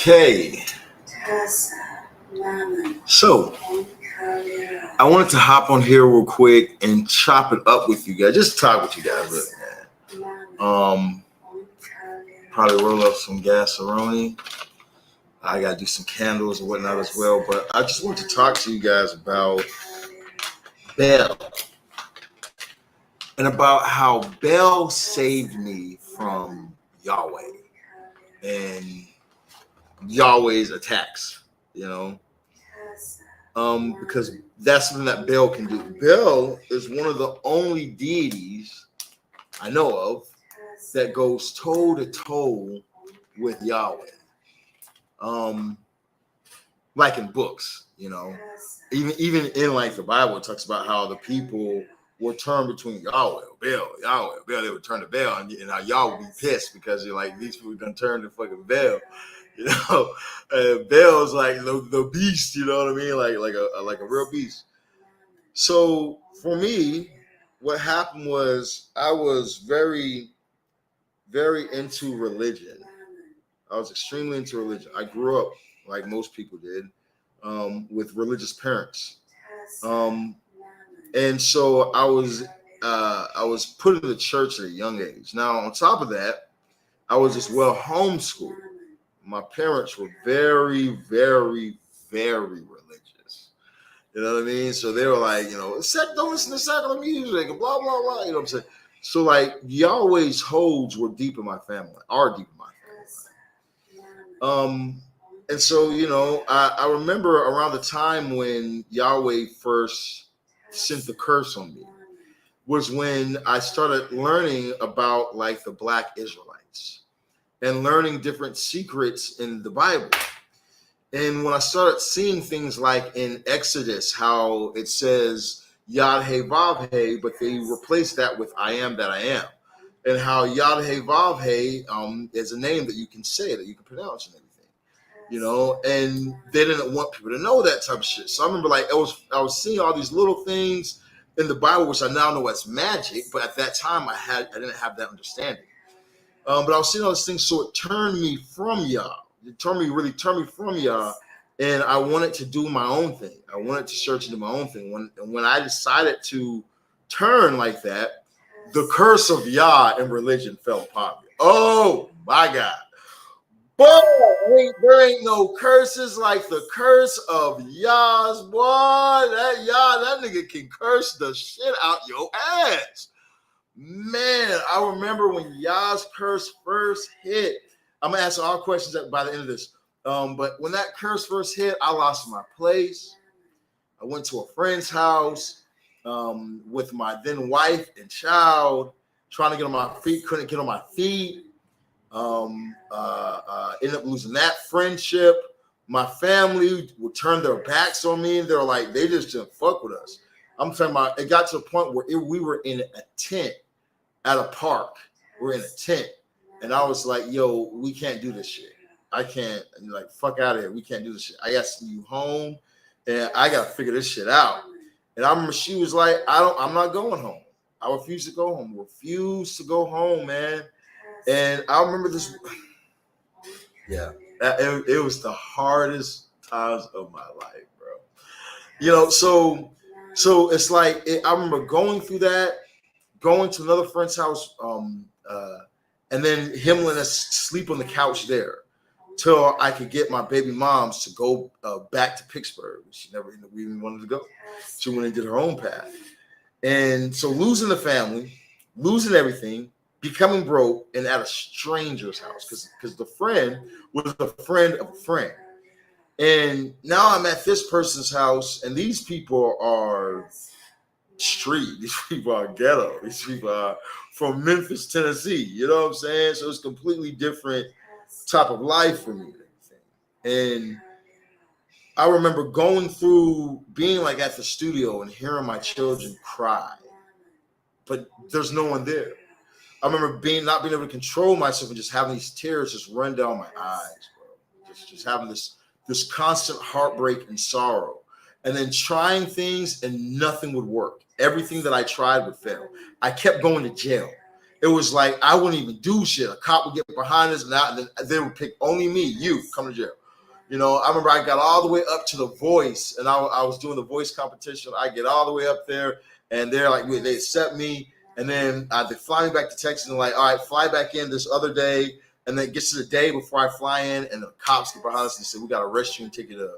Okay. So I wanted to hop on here real quick and chop it up with you guys. Just talk with you guys, really, man. Probably roll up some gassaroni. I gotta do some candles and whatnot as well. But I just want to talk to you guys about Bael and about how Bael saved me from Yahweh and Yahweh's attacks, because that's something that Bael can do. Bael is one of the only deities I know of that goes toe to toe with Yahweh. Like in books, even in like the Bible, it talks about how the people were turned between Yahweh, Bael, they would turn to Bael, and how Yahweh would be pissed because you're like, these people are gonna turn to fucking Bael. Bael's like the beast, you know what I mean? Like a real beast. So for me, what happened was I was very, very into religion. I was extremely into religion. I grew up like most people did, with religious parents. And so I was put in the church at a young age. Now, on top of that, I was as well homeschooled. My parents were very, very, very religious. You know what I mean? So they were like, don't listen to secular music and blah, blah, blah. You know what I'm saying? So like Yahweh's holds were deep in my family, are deep in my family. And so, I remember around the time when Yahweh first sent the curse on me was when I started learning about like the Black Israelites and learning different secrets in the Bible. And when I started seeing things like in Exodus, how it says Yahweh, but they replaced that with I am that I am. And how Yahweh is a name that you can say, that you can pronounce and everything. And they didn't want people to know that type of shit. So I remember I was seeing all these little things in the Bible, which I now know as magic, but at that time I didn't have that understanding. But I was seeing all these things, so it turned me from Yah. It really turned me from Yah, and I wanted to do my own thing. I wanted to search into my own thing. When I decided to turn like that, the curse of Yah and religion fell upon me. Oh my God. Boy, there ain't no curses like the curse of Yah's, boy. That nigga can curse the shit out your ass. Man, I remember when Yah's curse first hit. I'm gonna answer all questions by the end of this. But when that curse first hit, I lost my place. I went to a friend's house with my then wife and child, trying to get on my feet, couldn't get on my feet. Ended up losing that friendship. My family would turn their backs on me. They're like, they just didn't fuck with us. I'm talking about, it got to a point where we were in a tent at a park. We're in a tent. And I was like, yo, we can't do this shit. I can't, like, fuck out of here. We can't do this shit. I got to see you home and I got to figure this shit out. And I remember she was like, I'm not going home. I refuse to go home. Refuse to go home, man. And I remember this. Yeah, it was the hardest times of my life, bro. So it's like I remember going through that, going to another friend's house, and then him letting us sleep on the couch there till I could get my baby moms to go back to Pittsburgh. She never even wanted to go. She went and did her own path. And so losing the family, losing everything, becoming broke, and at a stranger's house because the friend was a friend of a friend. And now I'm at this person's house, and these people are street. These people are ghetto. These people are from Memphis, Tennessee. You know what I'm saying? So it's completely different type of life for me. And I remember going through being like at the studio and hearing my children cry, but there's no one there. I remember not being able to control myself and just having these tears just run down my eyes, bro. Just having this constant heartbreak and sorrow. And then trying things and nothing would work. Everything that I tried would fail. I kept going to jail. it was like I wouldn't even do shit. A cop would get behind us, and they would pick only me, you, come to jail. You know, I remember I got all the way up to The Voice, and I was doing the voice competition. I get all the way up there, and they're like, they accept me, and then they fly me back to Texas, and like, all right, fly back in this other day, and then it gets to the day before I fly in, and the cops get behind us and say, we got to arrest you and take you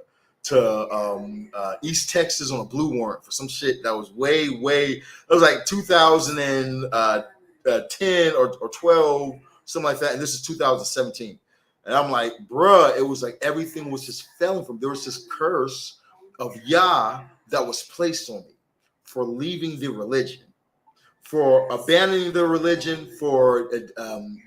to East Texas on a blue warrant for some shit that was way, it was like 2010 or 12, something like that, and this is 2017. And I'm like, bruh, it was like everything was just falling from. There was this curse of Yah that was placed on me for leaving the religion, for abandoning the religion, for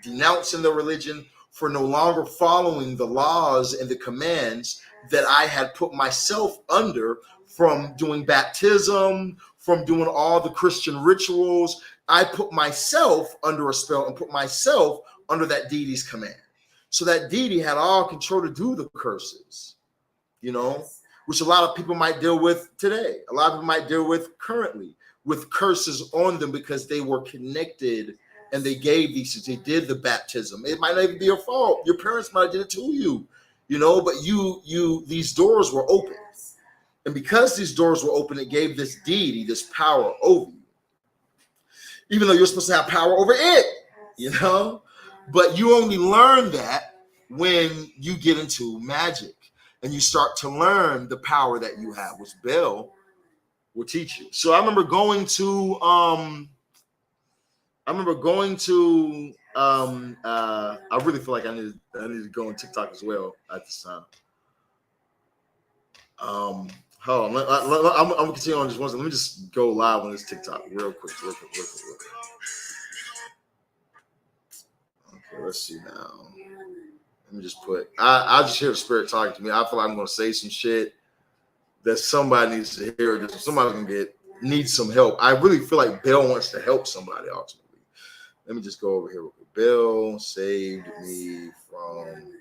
denouncing the religion, for no longer following the laws and the commands that I had put myself under, from doing baptism, from doing all the Christian rituals. I put myself under a spell and put myself under that deity's command. So that deity had all control to do the curses, you know, which a lot of people might deal with today. A lot of people might deal with currently, with curses on them because they were connected and they gave these, they did the baptism. It might not even be your fault. Your parents might have did it to you, you know, but these doors were open. And because these doors were open, it gave this deity this power over you. Even though you're supposed to have power over it, you know? But you only learn that when you get into magic and you start to learn the power that you have, which Bael will teach you. So I remember going to I really feel like I need to go on TikTok as well at this time. Hold on, I'm gonna continue on this one. Let me just go live on this TikTok real quick. Okay, let's see now. Let me just put. I just hear the spirit talking to me. I feel like I'm gonna say some shit that somebody needs to hear. Somebody's gonna need some help. I really feel like Bael wants to help somebody ultimately. Let me just go over here. Bael saved me from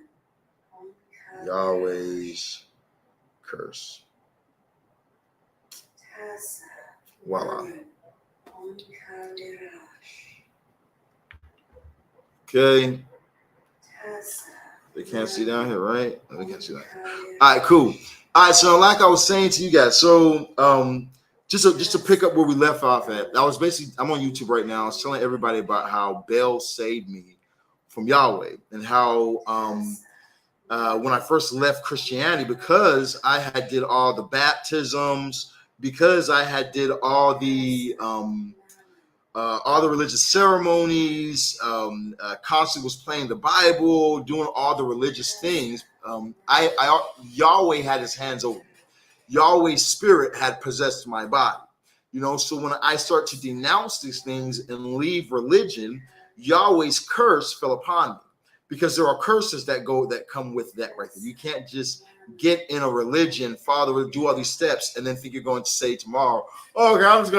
Yahweh's curse. Voila. Okay. They can't see down here, right? They can't see that. All right, cool. All right, so like I was saying to you guys, so just to pick up where we left off at, I'm on YouTube right now. I was telling everybody about how Bael saved me from Yahweh and how when I first left Christianity, because I had did all the baptisms, because I had did all the religious ceremonies, constantly was playing the Bible, doing all the religious things. Yahweh had his hands over me. Yahweh's spirit had possessed my body. You know, so when I start to denounce these things and leave religion, Yahweh's curse fell upon me, because there are curses that come with that right there. You can't just get in a religion, Father, do all these steps, and then think you're going to say tomorrow, oh, okay, I'm just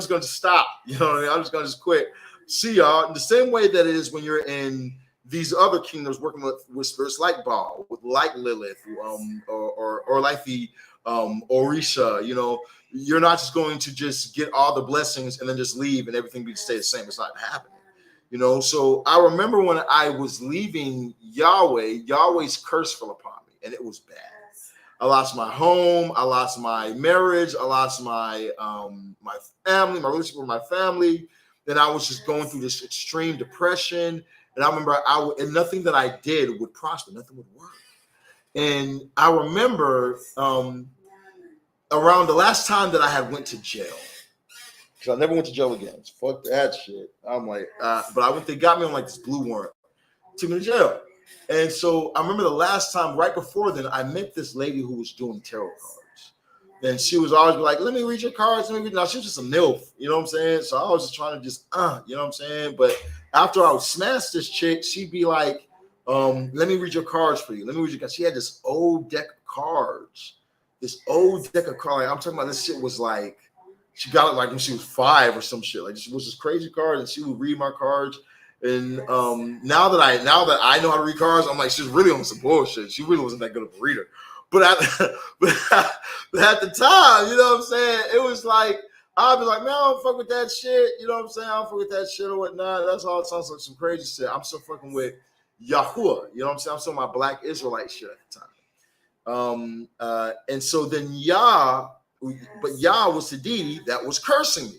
going to stop. You know what I mean? I'm just going to quit. See y'all. In the same way that it is when you're in these other kingdoms working with spirits like Baal, like Lilith, or like the Orisha, you know, you're not just going to just get all the blessings and then just leave and everything be stay the same. It's not happening. You know, so I remember when I was leaving Yahweh's curse fell upon me, and it was bad. I lost my home, I lost my marriage, I lost my my family, my relationship with my family. Then I was just going through this extreme depression, and I remember and nothing that I did would prosper, nothing would work. And I remember around the last time that I had went to jail. I never went to jail again. Fuck that shit. I'm like, but they got me on like this blue warrant, took me to jail. And so I remember the last time, right before then, I met this lady who was doing tarot cards. And she was always like, let me read your cards. Now, she was just a MILF, you know what I'm saying? So I was just trying to you know what I'm saying? But after I would smash this chick, she'd be like, let me read your cards for you. Let me read your cards. She had this old deck of cards. I'm talking about this shit was like, she got it like when she was 5 or some shit. Like, she was this crazy card, and she would read my cards. And now that I know how to read cards, I'm like, she's really on some bullshit. She really wasn't that good of a reader. But at the time, you know what I'm saying? It was like I'll be like, man, I don't fuck with that shit. You know what I'm saying? I don't fuck with that shit or whatnot. That's all. It sounds like some crazy shit. I'm still fucking with Yahuwah. You know what I'm saying? I'm still my Black Israelite shit at the time. And so then but Yah was the deity that was cursing me.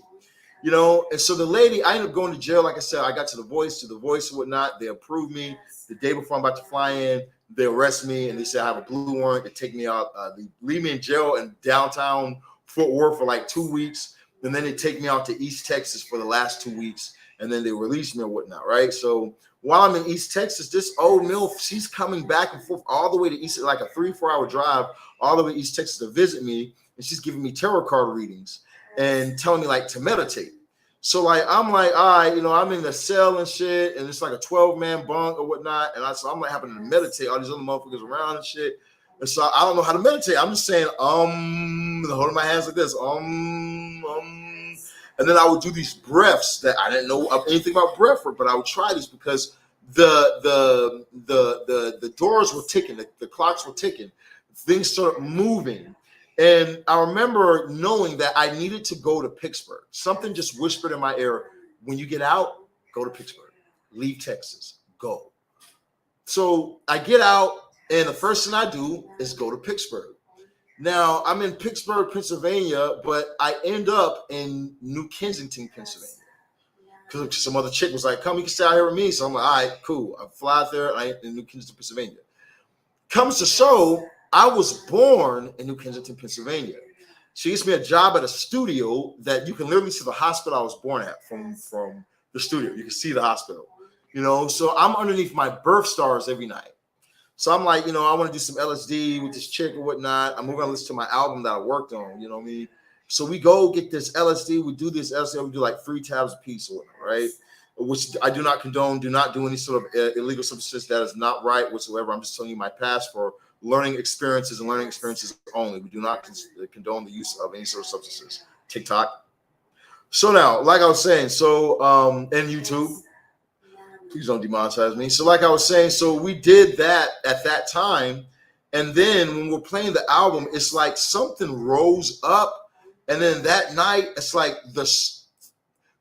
You know, and so the lady, I ended up going to jail. Like I said, I got to the voice and whatnot. They approved me. The day before I'm about to fly in, they arrest me and they say I have a blue warrant to take me out. They leave me in jail in downtown Fort Worth for like 2 weeks. And then they take me out to East Texas for the last 2 weeks. And then they release me or whatnot, right? So while I'm in East Texas, this old MILF, she's coming back and forth all the way to East, like a 3-4 hour drive all the way to East Texas to visit me. And she's giving me tarot card readings and telling me like to meditate. So like I'm like, all right, you know, I'm in the cell and shit, and it's like a 12-man bunk or whatnot. And so I'm like having to meditate, all these other motherfuckers around and shit. And so I don't know how to meditate. I'm just saying, holding my hands like this, and then I would do these breaths that I didn't know anything about breath work, but I would try these because the doors were ticking, the clocks were ticking, things started moving. And I remember knowing that I needed to go to Pittsburgh. Something just whispered in my ear, when you get out, go to Pittsburgh. Leave Texas. Go. So I get out, and the first thing I do is go to Pittsburgh. Now, I'm in Pittsburgh, Pennsylvania, but I end up in New Kensington, Pennsylvania. Because some other chick was like, come, you can stay out here with me. So I'm like, all right, cool. I fly out there, I in New Kensington, Pennsylvania. Comes to show, I was born in New Kensington, Pennsylvania. She gets me a job at a studio that you can literally see the hospital I was born at from the studio. You can see the hospital, you know. So I'm underneath my birth stars every night. So I'm like, you know, I want to do some LSD with this chick or whatnot. I'm going to listen to my album that I worked on, you know what I mean? So we go get this LSD. We do this LSD. We do like 3 tabs a piece or whatnot, right? Which I do not condone. Do not do any sort of illegal substance. That is not right whatsoever. I'm just telling you my past for learning experiences and learning experiences only. We do not condone the use of any sort of substances. TikTok. So now, like I was saying, so and YouTube, please don't demonetize me. So like I was saying, so we did that at that time. And then when we're playing the album, it's like something rose up. And then that night, it's like the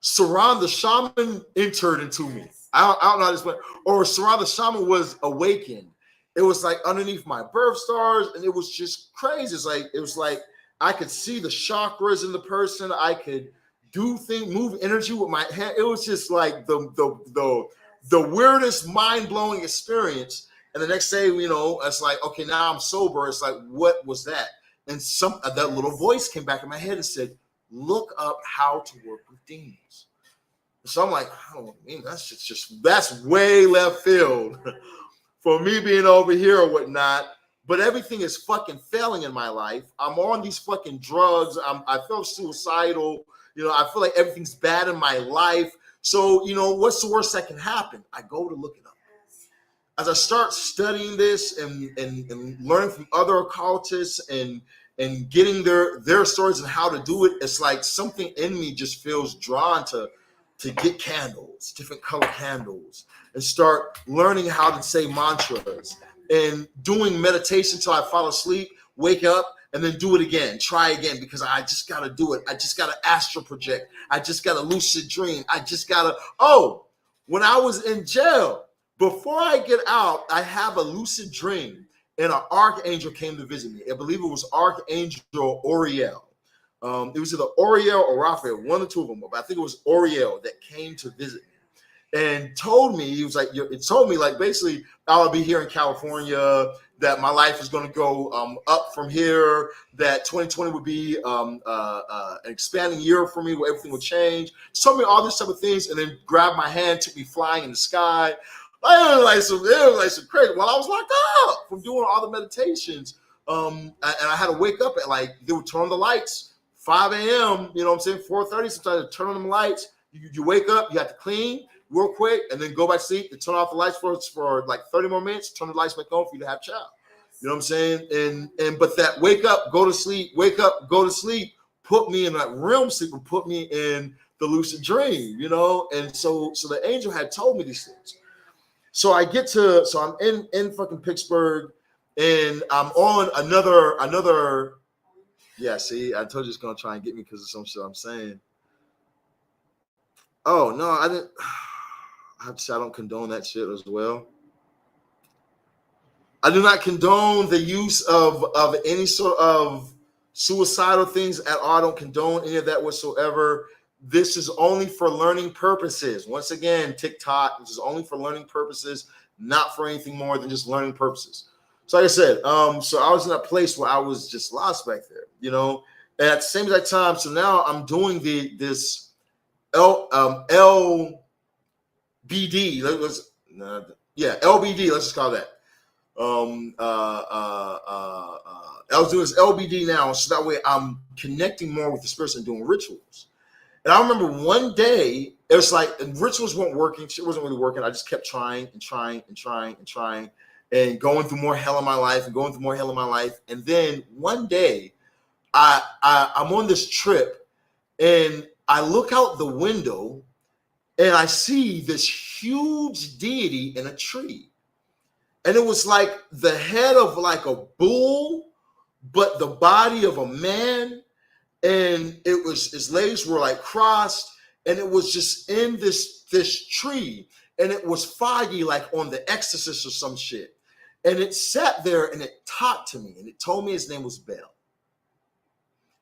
Sirron, the Shaman entered into me. I don't know how this went. Or Sirron, the Shaman was awakened. It was like underneath my birth stars, and it was just crazy. It was like I could see the chakras in the person. I could do things, move energy with my hand. It was just like the weirdest, mind-blowing experience. And the next day, you know, it's like, okay, now I'm sober. It's like, what was that? And that little voice came back in my head and said, look up how to work with demons. So I'm like, oh, man, that's way left field. For me being over here or whatnot, but everything is fucking failing in my life. I'm on these fucking drugs. I feel suicidal. You know, I feel like everything's bad in my life. So, you know, what's the worst that can happen? I go to look it up. As I start studying this and learning from other occultists and getting their stories and how to do it, it's like something in me just feels drawn to get candles, different color candles, and start learning how to say mantras and doing meditation until I fall asleep, wake up, and then do it again, try again, because I just got to do it. I just got to astral project. I just got to lucid dream. I just got to, when I was in jail, before I get out, I have a lucid dream, and an archangel came to visit me. I believe it was Archangel Oriel. It was either Oriel or Raphael, one or two of them, but I think it was Oriel that came to visit me and told me, he was like, it told me like basically I'll be here in California, that my life is going to go up from here, that 2020 would be an expanding year for me where everything would change. She told me all these type of things and then grabbed my hand, took me flying in the sky. It was like some crazy. While I was locked up from doing all the meditations, and I had to wake up at like, they would turn on the lights. 5 a.m., you know what I'm saying, 4:30, sometimes turn on them lights. You wake up, you have to clean real quick, and then go back to sleep and turn off the lights for like 30 more minutes, turn the lights back on for you to have child. You know what I'm saying? But that wake up, go to sleep, wake up, go to sleep, put me in that realm sleep and put me in the lucid dream, you know? And so the angel had told me these things. So I'm in fucking Pittsburgh, and I'm on another Yeah, see, I told you it's gonna try and get me because of some shit I'm saying. Oh no, I didn't. I have to say I don't condone that shit as well. I do not condone the use of any sort of suicidal things at all. I don't condone any of that whatsoever. This is only for learning purposes. Once again, TikTok, this is only for learning purposes, not for anything more than just learning purposes. So like I said, so I was in a place where I was just lost back there, you know. And at the same exact time, so now I'm doing this LBD. LBD. Let's just call that. I was doing this LBD now, so that way I'm connecting more with the spirits and doing rituals. And I remember one day, it was like rituals weren't working. Shit wasn't really working. I just kept trying and going through more hell in my life and going through more hell in my life. And then one day, I'm on this trip and I look out the window and I see this huge deity in a tree. And it was like the head of like a bull, but the body of a man. And it was, his legs were like crossed, and it was just in this tree. And it was foggy, like on The Exorcist or some shit. And it sat there and it talked to me, and it told me his name was Bael.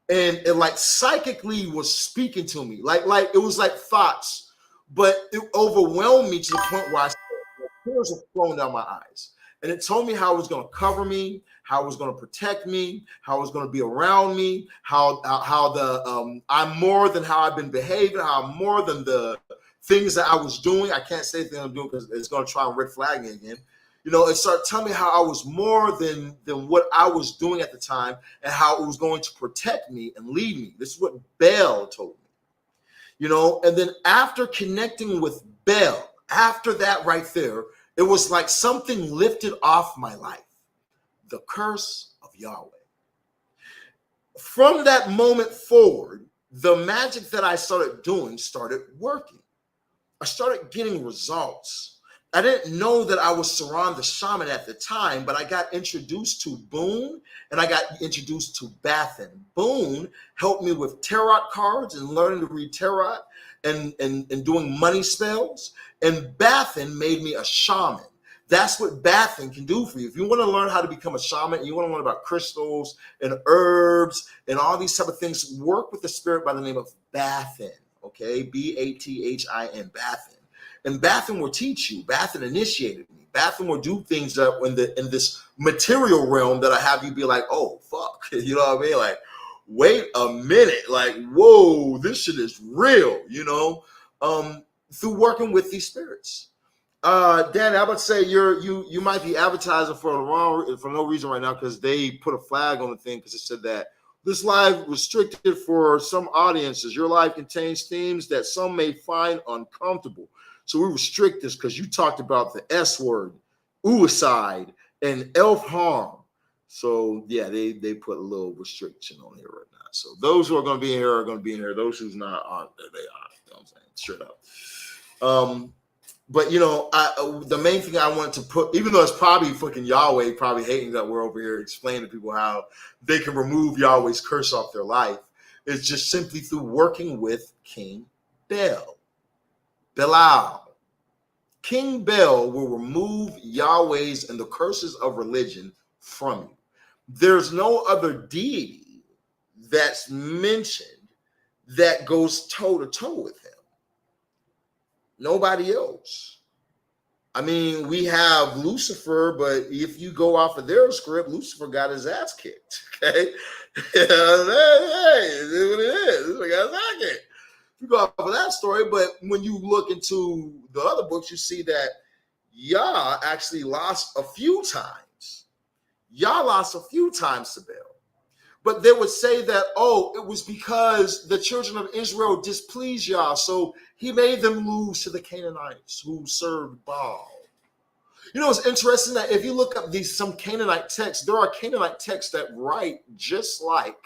And it like psychically was speaking to me, like it was like thoughts, but it overwhelmed me to the point where tears were flowing down my eyes. And it told me how it was going to cover me, how it was going to protect me, how it was going to be around me, how I'm more than how I've been behaving, how I'm more than the things that I was doing. I can't say anything I'm doing because it's going to try and red flag me again. You know, it started telling me how I was more than what I was doing at the time, and how it was going to protect me and lead me. This is what Bael told me. You know, and then after connecting with Bael, after that right there, it was like something lifted off my life. The curse of Yahweh. From that moment forward, the magic that I started doing started working. I started getting results. I didn't know that I was Sirron the Shaman at the time, but I got introduced to Boone and I got introduced to Bathen. Boone helped me with tarot cards and learning to read tarot and doing money spells. And Bathen made me a shaman. That's what Bathen can do for you. If you want to learn how to become a shaman, you want to learn about crystals and herbs and all these type of things, work with the spirit by the name of Bathen, okay? Bathin, Bathen. And Bathen will teach you. Bathen initiated me. Bathen will do things that in this material realm that I have you be like, oh, fuck. You know what I mean? Like, wait a minute. Like, whoa, this shit is real, you know? Through working with these spirits. Danny, I'm about to say you might be advertising for no reason right now, because they put a flag on the thing because it said that this live restricted for some audiences. Your live contains themes that some may find uncomfortable. So we restrict this because you talked about the S word, suicide, and elf harm. So yeah, they put a little restriction on here right now. So those who are going to be in here are going to be in here. Those who's not aren't. They are. You know what I'm saying? Straight up. But you know, the main thing I wanted to put, even though it's probably fucking Yahweh probably hating that we're over here explaining to people how they can remove Yahweh's curse off their life, is just simply through working with King Bael. Belal. King Bael will remove Yahweh's and the curses of religion from you. There's no other deity that's mentioned that goes toe to toe with him. Nobody else. I mean, we have Lucifer, but if you go off of their script, Lucifer got his ass kicked. Okay, hey, this is what it is. Lucifer got his ass kicked. You go off of that story, but when you look into the other books, you see that Yah actually lost a few times. Yah lost a few times to Bael. But they would say that, oh, it was because the children of Israel displeased Yah, so he made them lose to the Canaanites who served Baal. You know, it's interesting that if you look up some Canaanite texts, there are Canaanite texts that write just like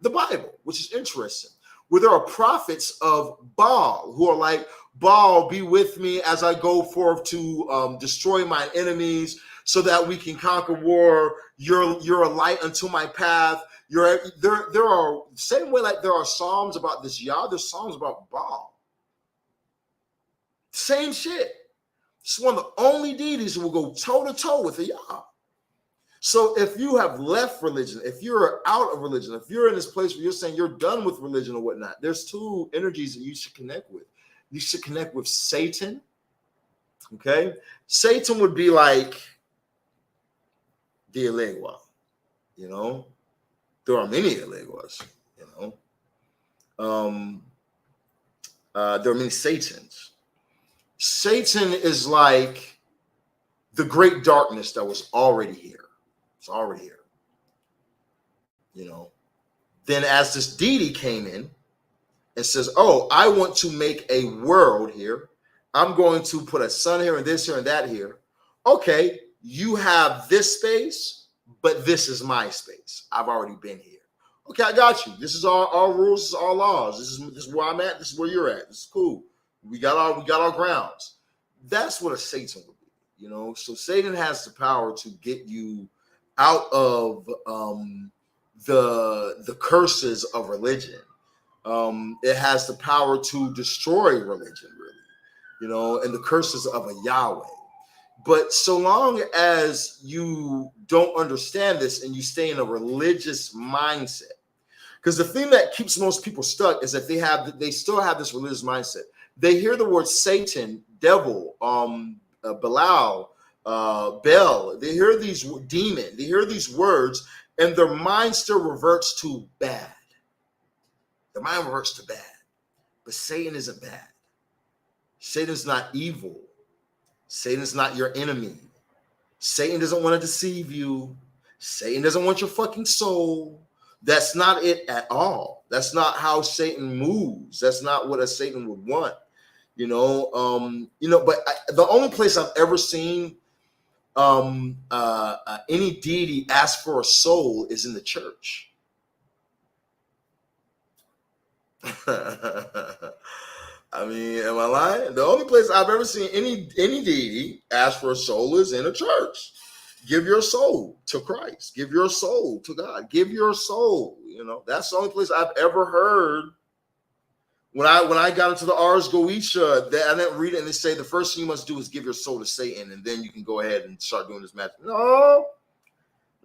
the Bible, which is interesting, where there are prophets of Baal who are like, Baal, be with me as I go forth to destroy my enemies. so that we can conquer war. You're a light unto my path. There are same way like there are psalms about this Yah, there's psalms about Baal. Same shit. It's one of the only deities who will go toe to toe with the Yah. So if you have left religion, if you're out of religion, if you're in this place where you're saying you're done with religion or whatnot, there's two energies that you should connect with. You should connect with Satan. Okay, Satan would be like the Elegua. You know, there are many Eleguas. You know, there are many Satans. Satan is like the great darkness that was already here. It's already here. You know, then as this deity came in and says, oh, I want to make a world here. I'm going to put a sun here and this here and that here. Okay, you have this space, but this is my space. I've already been here. Okay, I got you. This is our rules, this is our laws. This is where I'm at. This is where you're at. This is cool. We got our grounds. That's what a Satan would be, you know. So Satan has the power to get you out of the curses of religion. It has the power to destroy religion, really, you know, and the curses of a Yahweh. But so long as you don't understand this and you stay in a religious mindset, because the thing that keeps most people stuck is that they still have this religious mindset. They hear the word Satan, devil, Bael, Bael. They hear these demon. They hear these words, and their mind still reverts to bad. The mind reverts to bad. But Satan isn't bad. Satan's not evil. Satan's not your enemy. Satan doesn't want to deceive you. Satan doesn't want your fucking soul. That's not it at all. That's not how Satan moves. That's not what a Satan would want. You know, but the only place I've ever seen any deity ask for a soul is in the church. I mean, am I lying? The only place I've ever seen any deity ask for a soul is in a church. Give your soul to Christ. Give your soul to God. Give your soul. You know, that's the only place I've ever heard. When I got into the Ars Goetia, I didn't read it, and they say the first thing you must do is give your soul to Satan, and then you can go ahead and start doing this magic. No,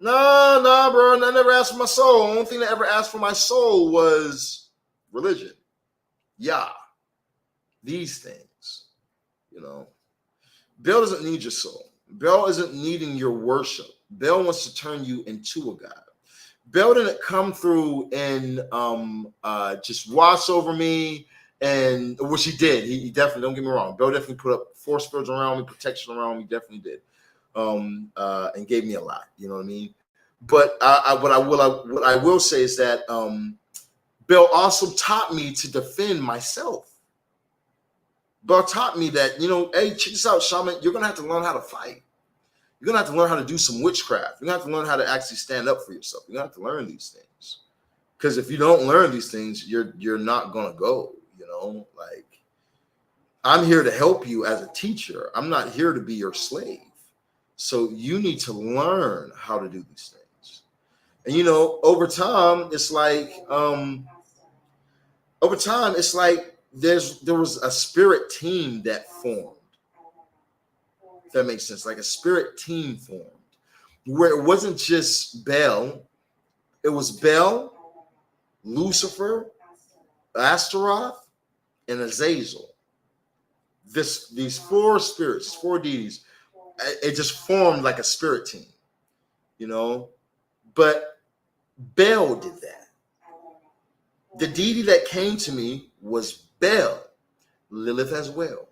bro. I never asked for my soul. The only thing that ever asked for my soul was religion. Yeah. These things, you know. Bael doesn't need your soul. Bael isn't needing your worship. Bael wants to turn you into a god. Bael didn't come through and just wash over me, and which he did. He definitely, don't get me wrong. Bael definitely put up force fields around me, protection around me. Definitely did, and gave me a lot. You know what I mean? But what I will say is that Bael also taught me to defend myself. Bael taught me that, you know, hey, check this out, Shaman. You're gonna have to learn how to fight. You're gonna have to learn how to do some witchcraft. You're gonna have to learn how to actually stand up for yourself. You're gonna have to learn these things, because if you don't learn these things, you're not gonna go. You know, like, I'm here to help you as a teacher. I'm not here to be your slave. So you need to learn how to do these things. And you know, over time, it's like there was a spirit team that formed. If that makes sense, like a spirit team formed, where it wasn't just Bael, it was Bael, Lucifer, Astaroth, and Azazel. These four spirits, four deities, it just formed like a spirit team, you know. But Bael did that. The deity that came to me was Bael, Lilith as well.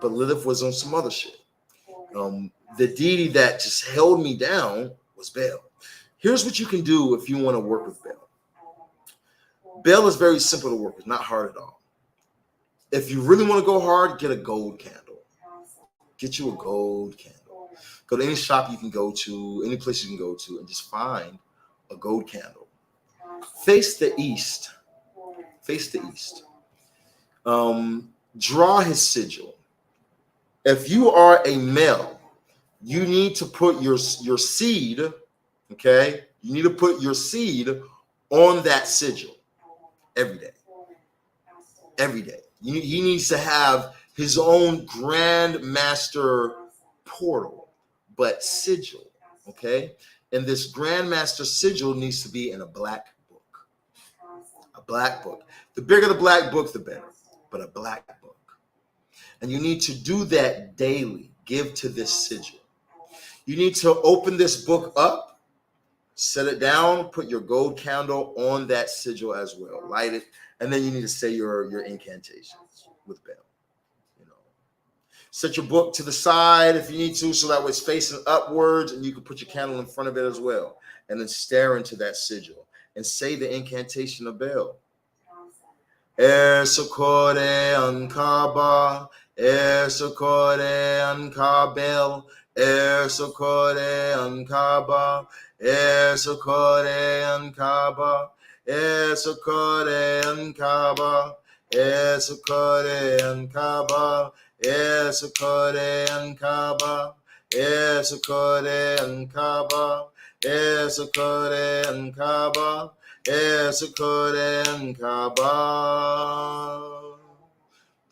But Lilith was on some other shit. The deity that just held me down was Bael. Here's what you can do if you want to work with Bael. Bael is very simple to work with, not hard at all. If you really want to go hard, get a gold candle. Get you a gold candle. Go to any shop you can go to, any place you can go to, and just find a gold candle. Face the east. Face the east. Draw his sigil. If you are a male, You need to put your seed, okay? You need to put your seed on that sigil every day. Every day. He needs to have his own Grand Master portal, but sigil, okay? And this Grand Master sigil needs to be in a black book. A black book. The bigger the black book, the better, but a black book. And you need to do that daily. Give to this sigil. You need to open this book up, set it down, put your gold candle on that sigil as well. Light it, and then you need to say your incantations with Bael. You know, set your book to the side if you need to, so that way it's facing upwards, and you can put your candle in front of it as well. And then stare into that sigil and say the incantation of Bael. Sokore Ankaba, Sokore Ankabel, Sokore Ankaba, Sokore Ankaba, Sokore Ankaba, Sokore Ankaba, Sokore Ankaba, Sokore Ankaba, Sokore Ankaba.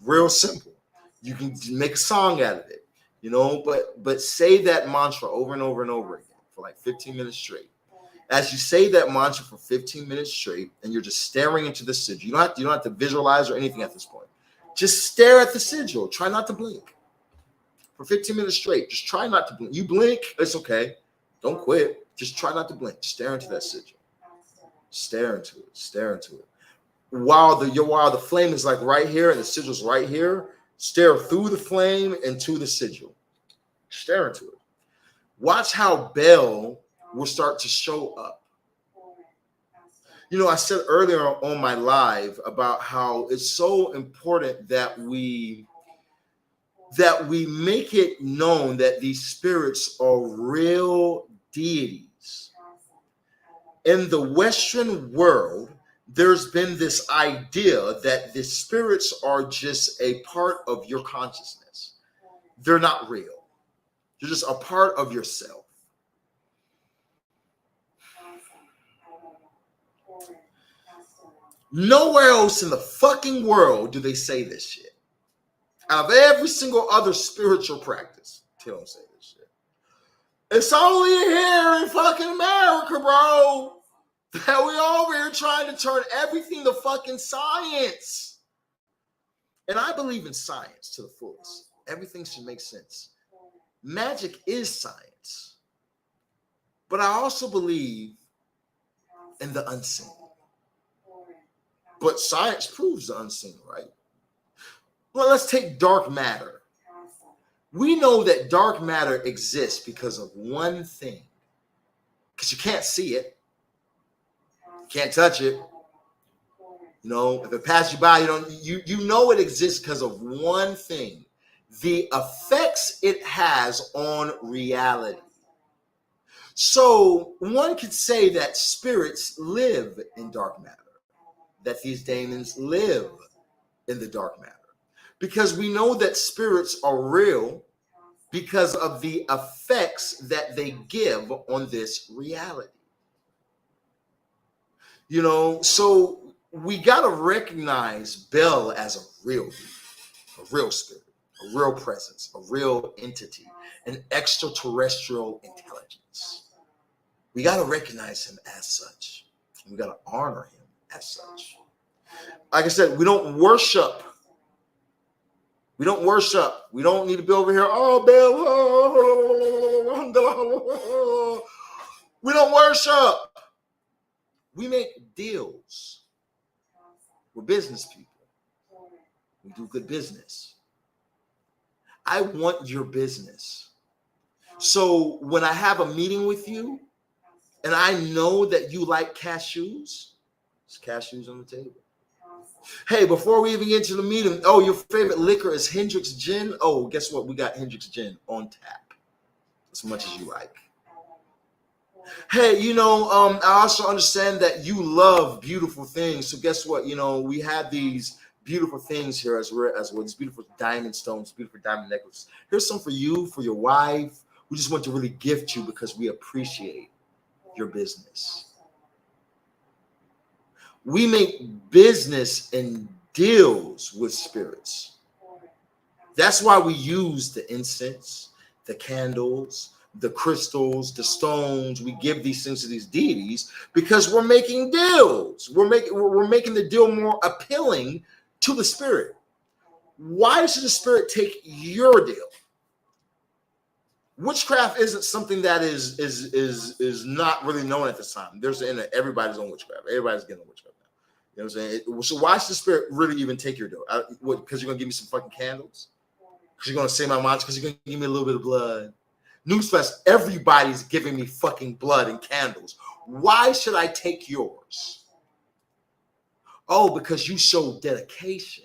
Real simple. You can make a song out of it, you know, but say that mantra over and over and over again for like 15 minutes straight. As you say that mantra for 15 minutes straight, and you're just staring into the sigil. You don't have to visualize or anything at this point. Just stare at the sigil. Try not to blink for 15 minutes straight. Just try not to blink. You blink, it's okay. Don't quit. Just try not to blink. Stare into that sigil. Stare into it. Stare into it. While the flame is like right here and the sigil's right here, stare through the flame and to the sigil. Stare into it. Watch how Bael will start to show up. You know, I said earlier on my live about how it's so important that we make it known that these spirits are real deities. In the Western world, there's been this idea that the spirits are just a part of your consciousness. They're not real. They're just a part of yourself. Nowhere else in the fucking world do they say this shit. Out of every single other spiritual practice, they don't say this shit. It's only here in fucking America, bro, that we over here trying to turn everything to fucking science. And I believe in science to the fullest. Everything should make sense. Magic is science. But I also believe in the unseen. But science proves the unseen, right? Well, let's take dark matter. We know that dark matter exists because of one thing. Because you can't see it. You can't touch it. You know, if it passes you by, you know it exists because of one thing. The effects it has on reality. So one could say that spirits live in dark matter. That these demons live in the dark matter. Because we know that spirits are real because of the effects that they give on this reality. You know, so we got to recognize Bael as a real spirit, a real presence, a real entity, an extraterrestrial intelligence. We got to recognize him as such. We got to honor him as such. Like I said, we don't worship. We don't worship. We don't need to be over here. Oh, Bael. We don't worship. We make deals. We're business people. We do good business. I want your business. So when I have a meeting with you and I know that you like cashews, there's cashews on the table. Hey, before we even get to the meeting, oh, your favorite liquor is Hendrick's Gin? Oh, guess what? We got Hendrick's Gin on tap. As much as you like. Hey, I also understand that you love beautiful things. So guess what? We have these beautiful things here as well. These beautiful diamond stones, beautiful diamond necklaces. Here's some for you, for your wife, We just want to really gift you because we appreciate your business. We make business and deals with spirits. That's why we use the incense, the candles, the crystals, the stones. We give these things to these deities because we're making deals. We're making the deal more appealing to the spirit. Why should the spirit take your deal? Witchcraft isn't something that is not really known at this time. There's everybody's on witchcraft. Everybody's getting on witchcraft now. You know what I'm saying? So why should the spirit really even take your deal? Because you're gonna give me some fucking candles? Because you're gonna say my mind? Because you're gonna give me a little bit of blood? Newsflash, everybody's giving me fucking blood and candles. Why should I take yours? Oh, because you show dedication.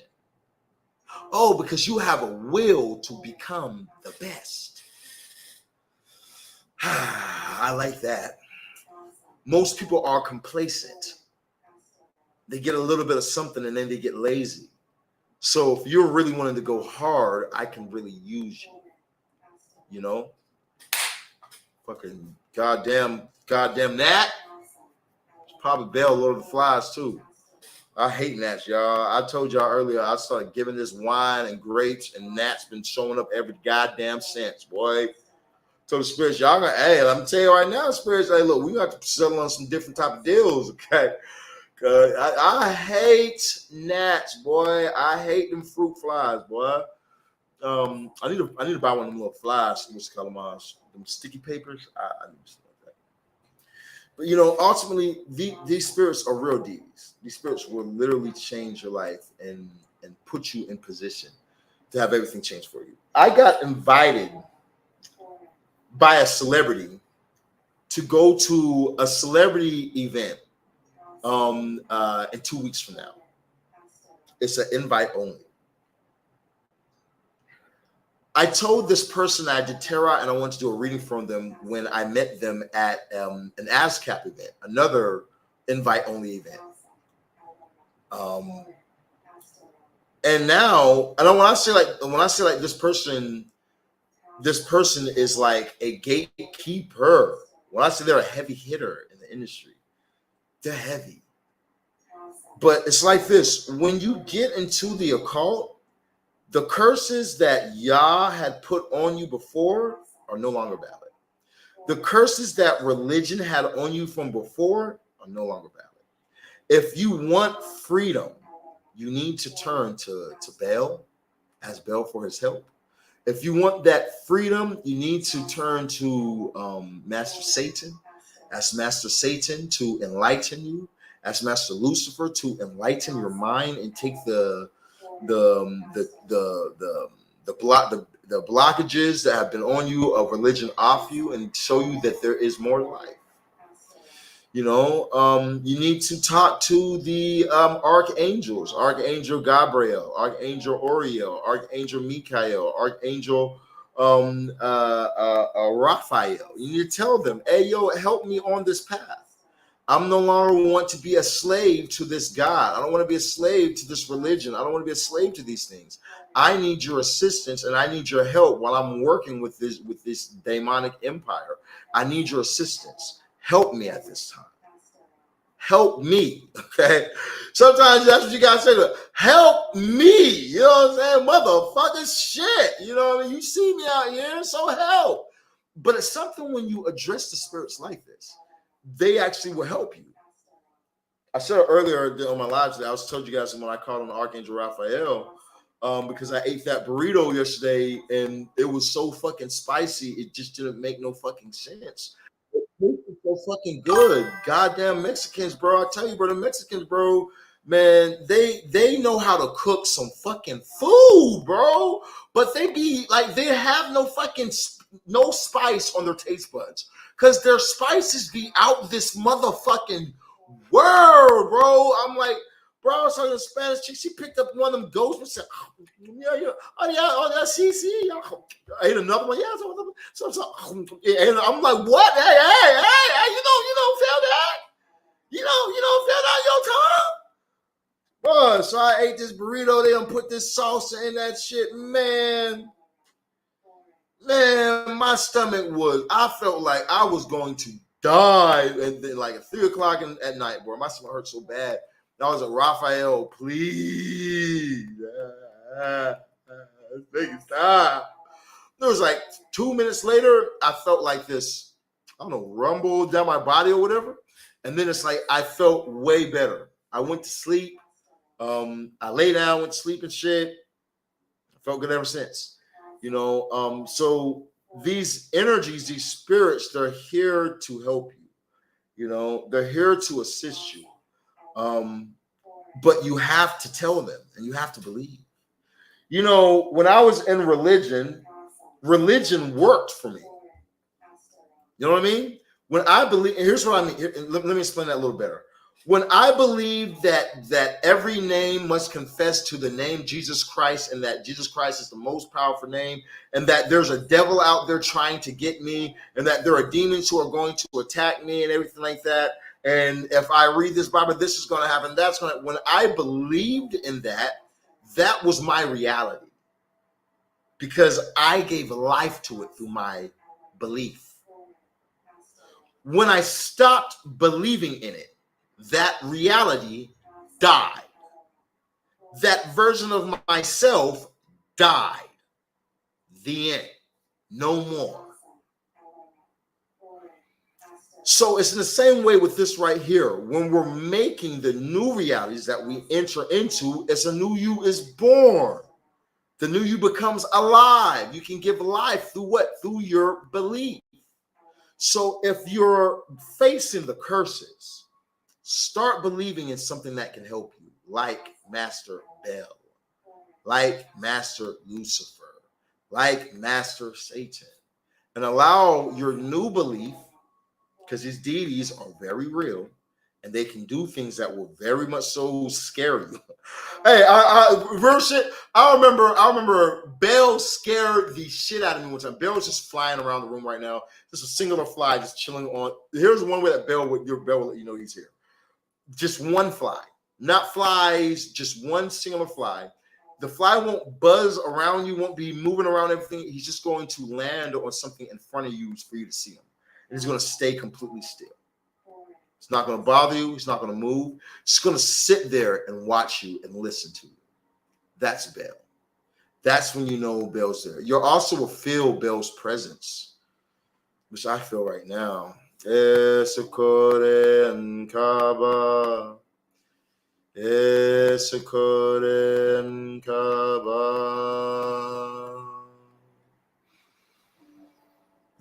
Oh, because you have a will to become the best. I like that. Most people are complacent. They get a little bit of something and then they get lazy. So if you're really wanting to go hard, I can really use you. You know? Fucking goddamn gnat. Probably Bael, Lord of the Flies too. I hate gnats, y'all. I told y'all earlier I started giving this wine and grapes, and gnats been showing up every goddamn since, boy. So the spirits, y'all gonna, hey, let me tell you right now, spirits, hey, look, we got to settle on some different type of deals, okay? Cause I hate gnats, boy. I hate them fruit flies, boy. I need to buy one of them little flies. What's called them sticky papers. I need something like that. But you know, ultimately, these spirits are real deities. These spirits will literally change your life and put you in position to have everything changed for you. I got invited by a celebrity to go to a celebrity event in 2 weeks from now. It's an invite only. I told this person I did tarot and I wanted to do a reading from them when I met them at an ASCAP event, another invite only event. And now, and when I say like this person is like a gatekeeper. When I say they're a heavy hitter in the industry, they're heavy. But it's like this: when you get into the occult, the curses that Yah had put on you before are no longer valid. The curses that religion had on you from before are no longer valid. If you want freedom, you need to turn to Bael, ask Bael for his help. If you want that freedom, you need to turn to Master Satan, ask Master Satan to enlighten you, ask Master Lucifer to enlighten your mind and take the blockages that have been on you of religion off you and show you that there is more life. You know, you need to talk to the archangels, Archangel Gabriel, Archangel Uriel, Archangel Michael, Archangel Raphael. You need to tell them, hey, yo, help me on this path. I'm no longer want to be a slave to this God. I don't want to be a slave to this religion. I don't want to be a slave to these things. I need your assistance and I need your help while I'm working with this demonic empire. I need your assistance. Help me at this time. Help me. Okay. Sometimes that's what you gotta say to them. Help me. You know what I'm saying? Motherfucker shit. You know what I mean? You see me out here, so help. But it's something when you address the spirits like this, they actually will help you. I said earlier on my live today, I was told you guys when I called on Archangel Raphael, because I ate that burrito yesterday and it was so fucking spicy, it just didn't make no fucking sense. It tasted so fucking good. Goddamn Mexicans, bro. I tell you, bro, the Mexicans, bro, man, they know how to cook some fucking food, bro. But they be like, they have no spice on their taste buds. Because their spices be out this motherfucking world, bro. I'm like, bro, I was talking to a Spanish chick. She picked up one of them ghosts and said, see. I ate another one. Yeah, and I'm like, what? Hey, you don't feel that? You don't feel that on your tongue? Bro, so I ate this burrito. They done put this salsa in that shit, man. Man, my stomach I felt like I was going to die. And then like at 3 o'clock at night, bro, my stomach hurt so bad. And I was like, Raphael, please. Take it stop. It was like 2 minutes later, I felt like this, I don't know, rumble down my body or whatever. And then it's like I felt way better. I went to sleep. I lay down, went to sleep and shit. I felt good ever since. So these energies, these spirits, they're here to help you. They're here to assist you. But you have to tell them and you have to believe. When I was in religion worked for me. You know what I mean? When I believe, and here's what I mean. Let me explain that a little better. When I believe that every name must confess to the name Jesus Christ, and that Jesus Christ is the most powerful name, and that there's a devil out there trying to get me, and that there are demons who are going to attack me and everything like that, and if I read this Bible, this is going to happen, that's going to, when I believed in that, that was my reality. Because I gave life to it through my belief. When I stopped believing in it, that reality died. That version of myself died. The end. No more. So it's in the same way with this right here. When we're making the new realities that we enter into, it's a new you is born. The new you becomes alive. You can give life through what? Through your belief. So if you're facing the curses, start believing in something that can help you, like Master Bael, like Master Lucifer, like Master Satan, and allow your new belief, because these deities are very real, and they can do things that will very much so scare you. Hey, I remember Bael scared the shit out of me one time. Bael was just flying around the room right now. Just a singular fly just chilling on. Here's one way that Bael will let you know he's here. Just one fly. Not flies, just one singular fly. The fly won't buzz around you, won't be moving around everything. He's just going to land on something in front of you for you to see him. And he's going to stay completely still. It's not going to bother you. It's not going to move. It's going to sit there and watch you and listen to you. That's Bael. That's when you know Bael's there. You also will feel Bael's presence, which I feel right now. Esekoren Kaba. Esekoren Kaba.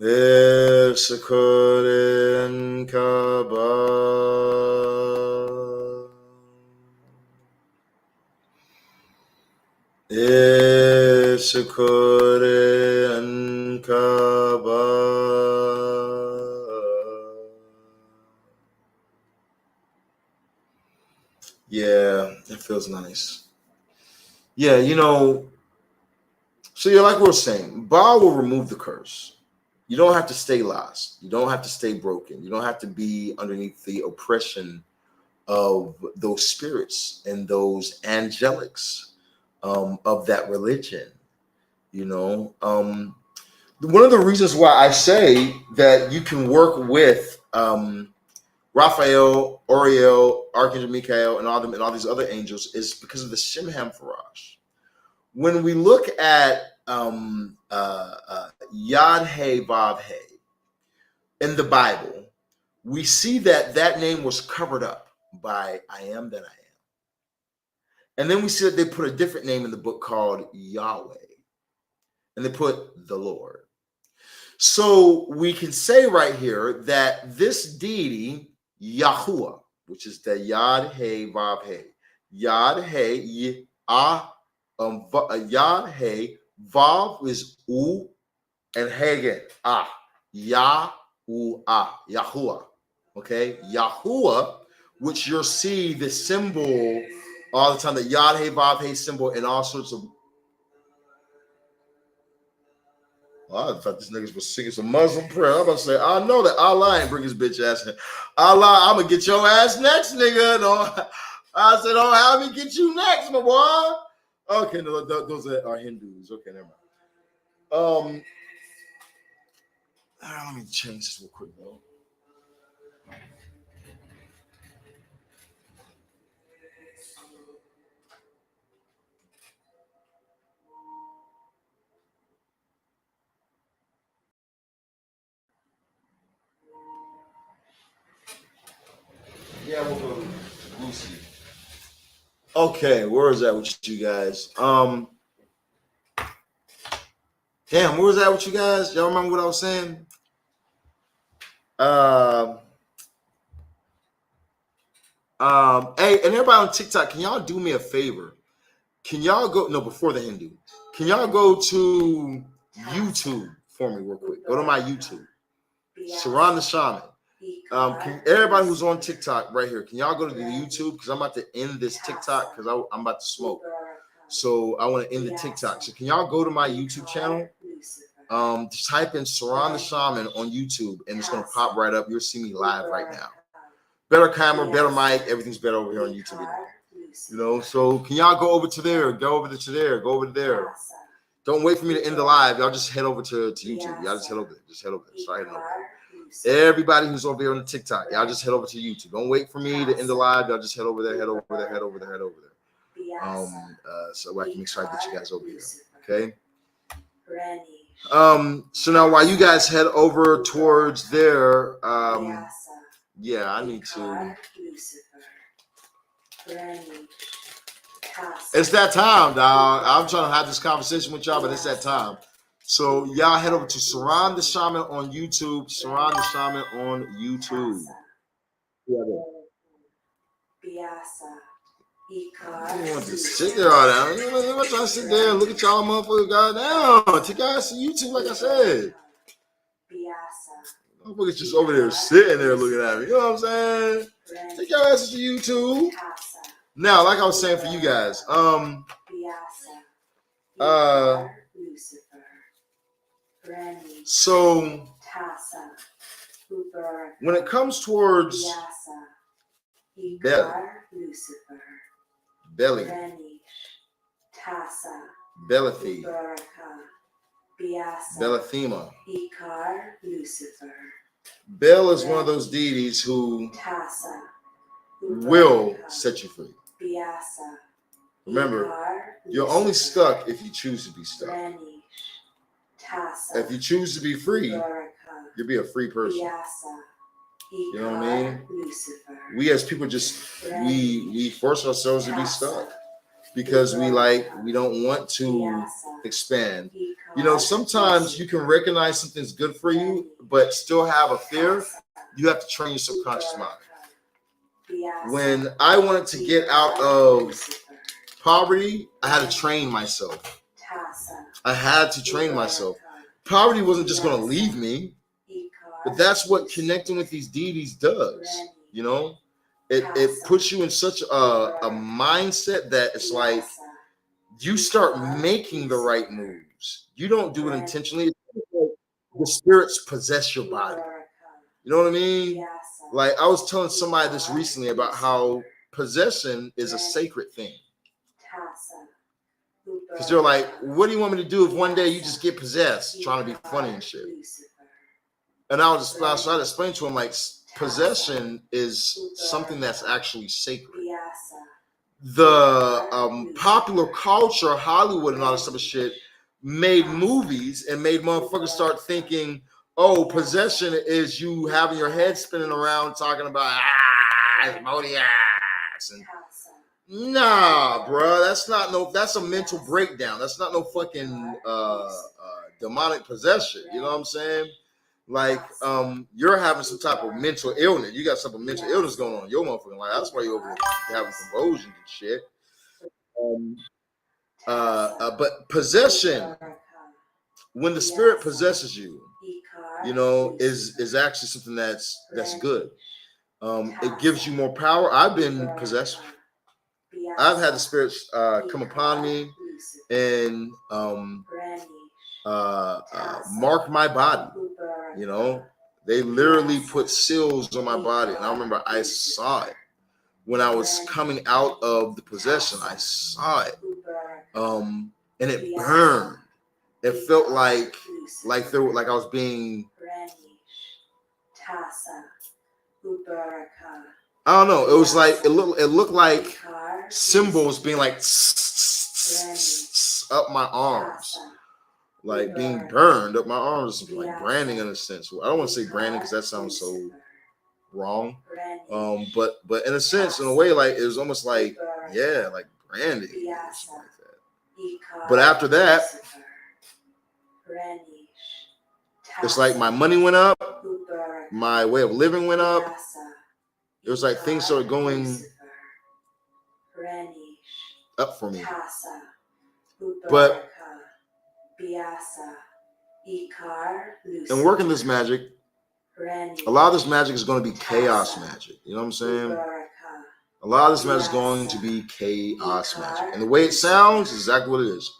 Esekoren Kaba. Esekoren Kaba. Yeah, it feels nice. Yeah, so like we were saying, Baal will remove the curse. You don't have to stay lost. You don't have to stay broken. You don't have to be underneath the oppression of those spirits and those angelics of that religion. One of the reasons why I say that you can work with Raphael, Oriel, Archangel Michael, and all these other angels is because of the Shimham Farash. When we look at Yad He Vav He in the Bible, we see that name was covered up by I am that I am. And then we see that they put a different name in the book called Yahweh. And they put the Lord. So we can say right here that this deity, Yahuwah, which is the Yad He Vav He, Yad He Yad He Vav is U and He again Yahuwah. Okay, Yahuwah, which you'll see the symbol all the time, the Yad He Vav He symbol in all sorts of. I thought this niggas was singing some Muslim prayer. I'm about to say, I know that Allah ain't bring his bitch ass in. Allah, I'm gonna get your ass next, nigga. No, I said, don't have me get you next, my boy. Okay, no, those are Hindus. Okay, never mind. Let me change this real quick, though. Yeah, we'll go Lucy. Okay, where is that with you guys? Damn, where was that with you guys? Y'all remember what I was saying? Hey, and everybody on TikTok, can y'all do me a favor? Can y'all go? No, before the Hindu, can y'all go to YouTube for me real quick? Go to my YouTube, Sirron the Shaman. Can everybody who's on TikTok right here, can y'all go to the YouTube? Because I'm about to end this TikTok because I'm about to smoke. So I want to end the TikTok. So can y'all go to my YouTube channel? Just type in Sirron the Shaman on YouTube and it's gonna pop right up. You'll see me live right now. Better camera, better mic, everything's better over here on YouTube. You know, so can y'all go over to there? Go over to there, go over to there. Don't wait for me to end the live. Y'all just head over to YouTube. Y'all just head over there. Just head over there. Start heading over there. Everybody who's over here on the TikTok, y'all just head over to YouTube. Don't wait for me to end the live. Y'all just head over there, head over there, head over there, head over there. So I can make sure I get you guys over here. Okay. So now while you guys head over towards there, yeah, I need to. It's that time, dog. I'm trying to have this conversation with y'all, but it's that time. So y'all head over to Sirron the Shaman on YouTube. Sirron the Shaman on YouTube. You want to sit there all that. You want to sit there and look at y'all motherfuckers. Goddamn. Take your ass to YouTube, like I said. Motherfuckers just over there sitting there looking at me. You know what I'm saying? Take your asses to YouTube. Now, like I was saying for you guys, so when it comes towards belly, Belathi, Belathema. Bael is one of those deities who will set you free. Remember, you're only stuck if you choose to be stuck. If you choose to be free, you'll be a free person. You know what I mean? We as people just we force ourselves to be stuck because we don't want to expand. You know, sometimes you can recognize something's good for you, but still have a fear. You have to train your subconscious mind. When I wanted to get out of poverty, I had to train myself. I had to train myself. Poverty wasn't just going to leave me, but that's what connecting with these deities does. You know, it puts you in such a mindset that it's like you start making the right moves. You don't do it intentionally. The spirits possess your body. You know what I mean? Like I was telling somebody this recently about how possession is a sacred thing. Because they're like, what do you want me to do if one day you just get possessed trying to be funny and shit? And I was just trying to explain to him, like, possession is something that's actually sacred. The popular culture, Hollywood and all this type of shit, made movies and made motherfuckers start thinking, oh, possession is you having your head spinning around talking about zodiacs and nah, bro, that's a mental breakdown. That's not no fucking demonic possession. You know what I'm saying? Like, you're having some type of mental illness. You got some type of mental illness going on in your motherfucking life. That's why you're over here having convulsions and shit. But possession, when the spirit possesses you, you know, is actually something that's good. It gives you more power. I've been possessed. I've had the spirits come upon me and mark my body. You know, they literally put seals on my body, and I remember I saw it when I was coming out of the possession. I saw it, and it burned. It felt like like I was being, I don't know. It was like it looked like symbols being like up my arms, like being burned up my arms, like branding in a sense. I don't want to say branding because that sounds so wrong. But in a sense, in a way, like it was almost like, yeah, like branding or something like that. But after that, it's like my money went up, my way of living went up. It was like things started going up for me. But in working this magic, a lot of this magic is going to be chaos magic. You know what I'm saying? A lot of this magic is going to be chaos magic. And the way it sounds is exactly what it is.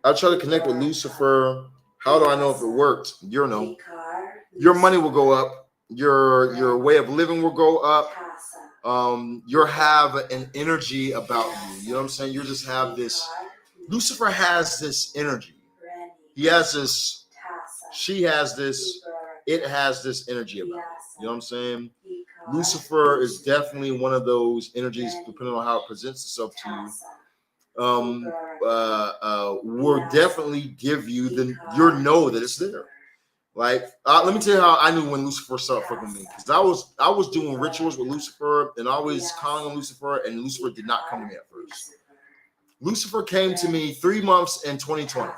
I'll try to connect with Lucifer. How do I know if it worked? You know. Your money will go up. Your way of living will go up. You'll have an energy about you. You know what I'm saying? You just have this. Lucifer has this energy. He has this. She has this. It has this energy about it. You know what I'm saying? Lucifer is definitely one of those energies, depending on how it presents itself to you. Will definitely give you your know that it's there. Like, let me tell you how I knew when Lucifer started fucking with me, because I was doing rituals with Lucifer and always calling on Lucifer, and Lucifer did not come to me at first. Lucifer came to me 3 months in 2020.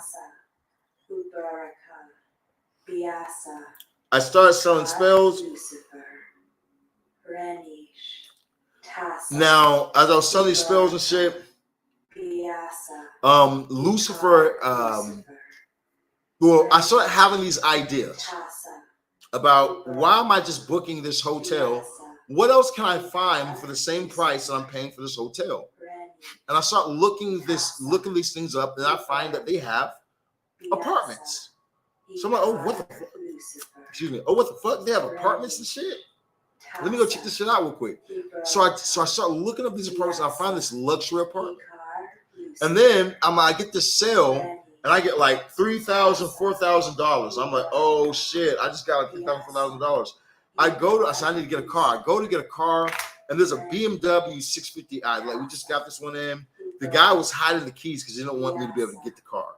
I started selling spells. Now, as I was selling these spells and shit, Lucifer, well, I started having these ideas about why am I just booking this hotel? What else can I find for the same price that I'm paying for this hotel? And I start looking these things up, and I find that they have apartments. So I'm like, oh, what the fuck? Excuse me. Oh, what the fuck? They have apartments and shit? Let me go check this shit out real quick. So I start looking up these apartments, and I find this luxury apartment. And then I get this sale, and I get like $3,000, $4,000. I'm like, oh shit, I just got like $3,000, $4,000. I said, I need to get a car. I go to get a car, and there's a BMW 650i. Like, we just got this one in. The guy was hiding the keys because he didn't want me to be able to get the car.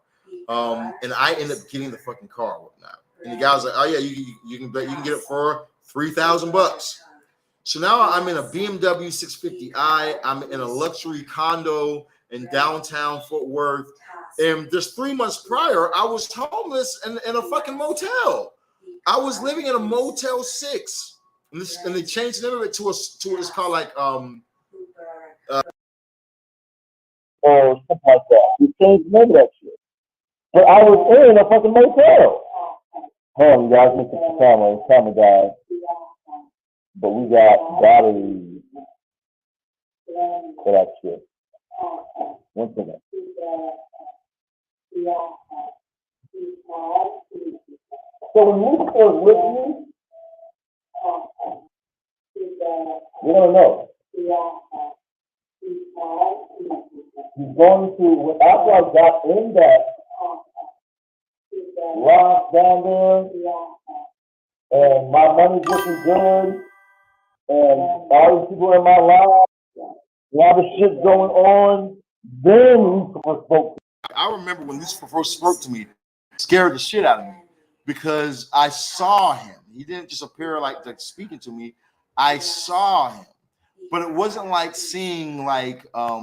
And I ended up getting the fucking car and whatnot. And the guy was like, oh yeah, you can get it for $3,000. So now I'm in a BMW 650i. I'm in a luxury condo in downtown Fort Worth. And just 3 months prior, I was homeless in a fucking motel. I was living in a Motel 6. And they changed the name of it to it's called like or something like that. They changed the name of that shit. But I was in a fucking motel. Hold on, you guys, look at the camera, guys. But we got Bodily for that shit. One second. So when Lucifer is with me, you don't know. He's going to, after I got in that lock down there, and my money's looking good, and all these people in my life, a lot of shit going on, then Lucifer spoke to me. I remember when Lucifer first spoke to me, it scared the shit out of me, because I saw him. He didn't just appear like speaking to me. I saw him. But it wasn't like seeing like a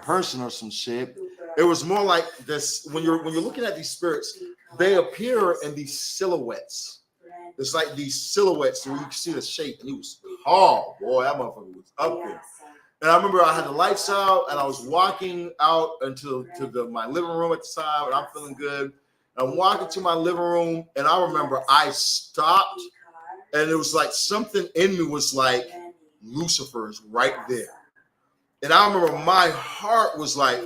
person or some shit. It was more like this. When you're looking at these spirits, they appear in these silhouettes. It's like these silhouettes where you can see the shape. And he was tall, boy. That motherfucker was up there. And I remember I had the lights out, and I was walking out into my living room at the time, and I'm feeling good. I'm walking to my living room, and I remember I stopped, and it was like something in me was like, Lucifer's right there. And I remember my heart was like,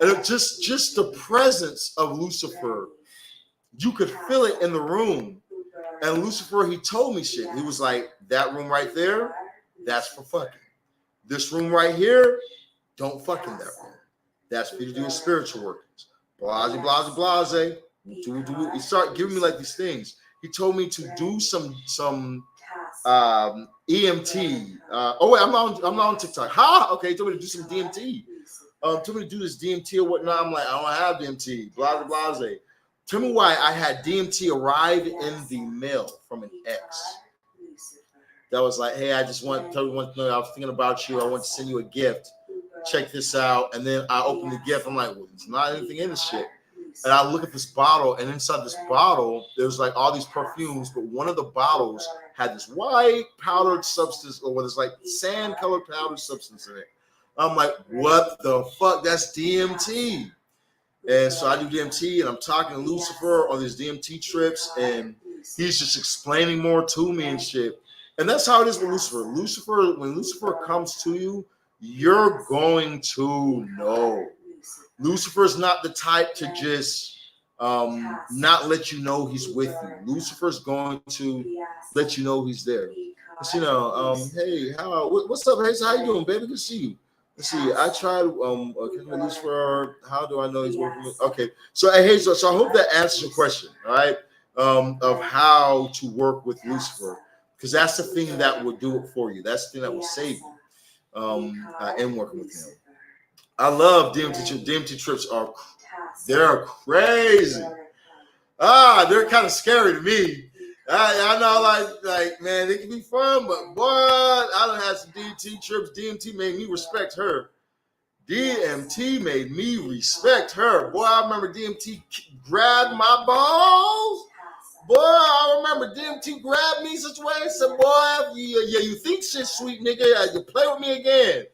and it just the presence of Lucifer, you could feel it in the room. And Lucifer, he told me shit. He was like, that room right there, that's for fucking. This room right here, don't fuck in that room. That's for you to do with spiritual workings. Blase, blase, blase. He started giving me like these things. He told me to do some EMT. Oh wait, I'm not on TikTok. Ha! Okay, he told me to do some DMT. Told me to do this DMT or whatnot. I'm like, I don't have DMT. Blase, blase. Tell me why I had DMT arrive in the mail from an ex. That was like, hey, I just want everyone to know I was thinking about you. I want to send you a gift. Check this out. And then I open the gift. I'm like, well, there's not anything in this shit. And I look at this bottle, and inside this bottle, there's like all these perfumes, but one of the bottles had this white powdered substance, or what is like sand colored powdered substance in it. I'm like, what the fuck? That's DMT. And so I do DMT, and I'm talking to Lucifer on these DMT trips, and he's just explaining more to me and shit. And that's how it is with Lucifer. When Lucifer comes to you, you're going to know. Lucifer's not the type to just not let you know he's with you. Lucifer's going to let you know he's there. Let's hey, what's up, Hayes? How you doing, baby? Good to see you. Let's see. I tried Lucifer. How do I know he's working with me? Okay. So hey, so I hope that answers your question, all right? Of how to work with Lucifer. Because that's the thing that will do it for you. That's the thing that will save you in working with him. I love DMT trips. DMT trips they're crazy. They're kind of scary to me. I know, like man, they can be fun, but boy, I done had some DMT trips. DMT made me respect her. DMT made me respect her. Boy, I remember DMT grabbed my balls. Boy, I remember DMT grabbed me such a way and said, boy, you think shit sweet, nigga. You play with me again.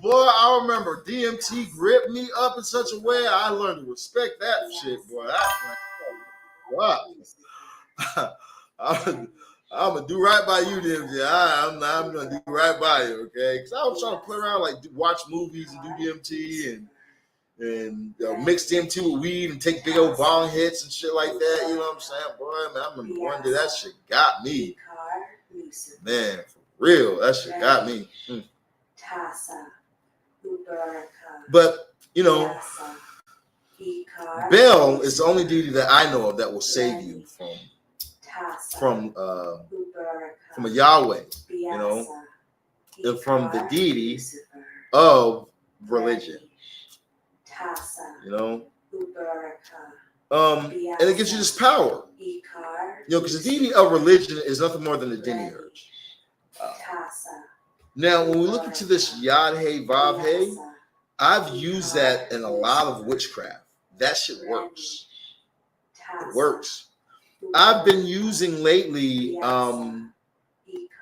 Boy, I remember DMT gripped me up in such a way I learned to respect that shit, boy. Wow. I'm gonna do right by you, DMT. I'm gonna do right by you, okay? Because I was trying to play around, like watch movies and do DMT and mix DMT with weed and take big old bong hits and shit like that. You know what I'm saying, boy? Man, I remember one day that shit got me. Man, for real, that shit got me. But you know, Bael is the only deity that I know of that will save you from a Yahweh, you know, and from the deity of religion, you know, and it gives you this power, you know, because the deity of religion is nothing more than a demiurge. Now, when we look into this Yahweh Vavhe, I've used that in a lot of witchcraft. That shit works. It works. I've been using lately, when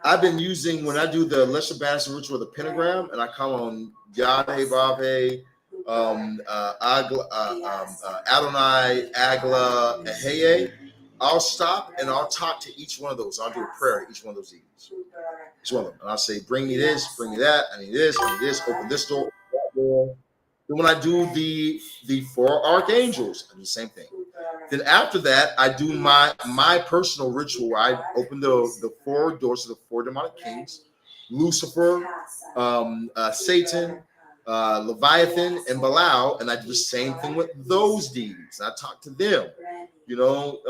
I do the lesser banister ritual of the pentagram, and I come on Yahweh Vavhe, Adonai, Agla, and Heye, I'll stop and I'll talk to each one of those. I'll do a prayer to each one of those deities. Each one of them. And I'll say, bring me this, bring me that, I need this, open this door, that door. Then when I do the 4 archangels, I do the same thing. Then after that, I do my personal ritual where I open the 4 doors to the 4 demonic kings, Lucifer, Satan, Leviathan, and Bael, and I do the same thing with those deities. I talk to them. You know,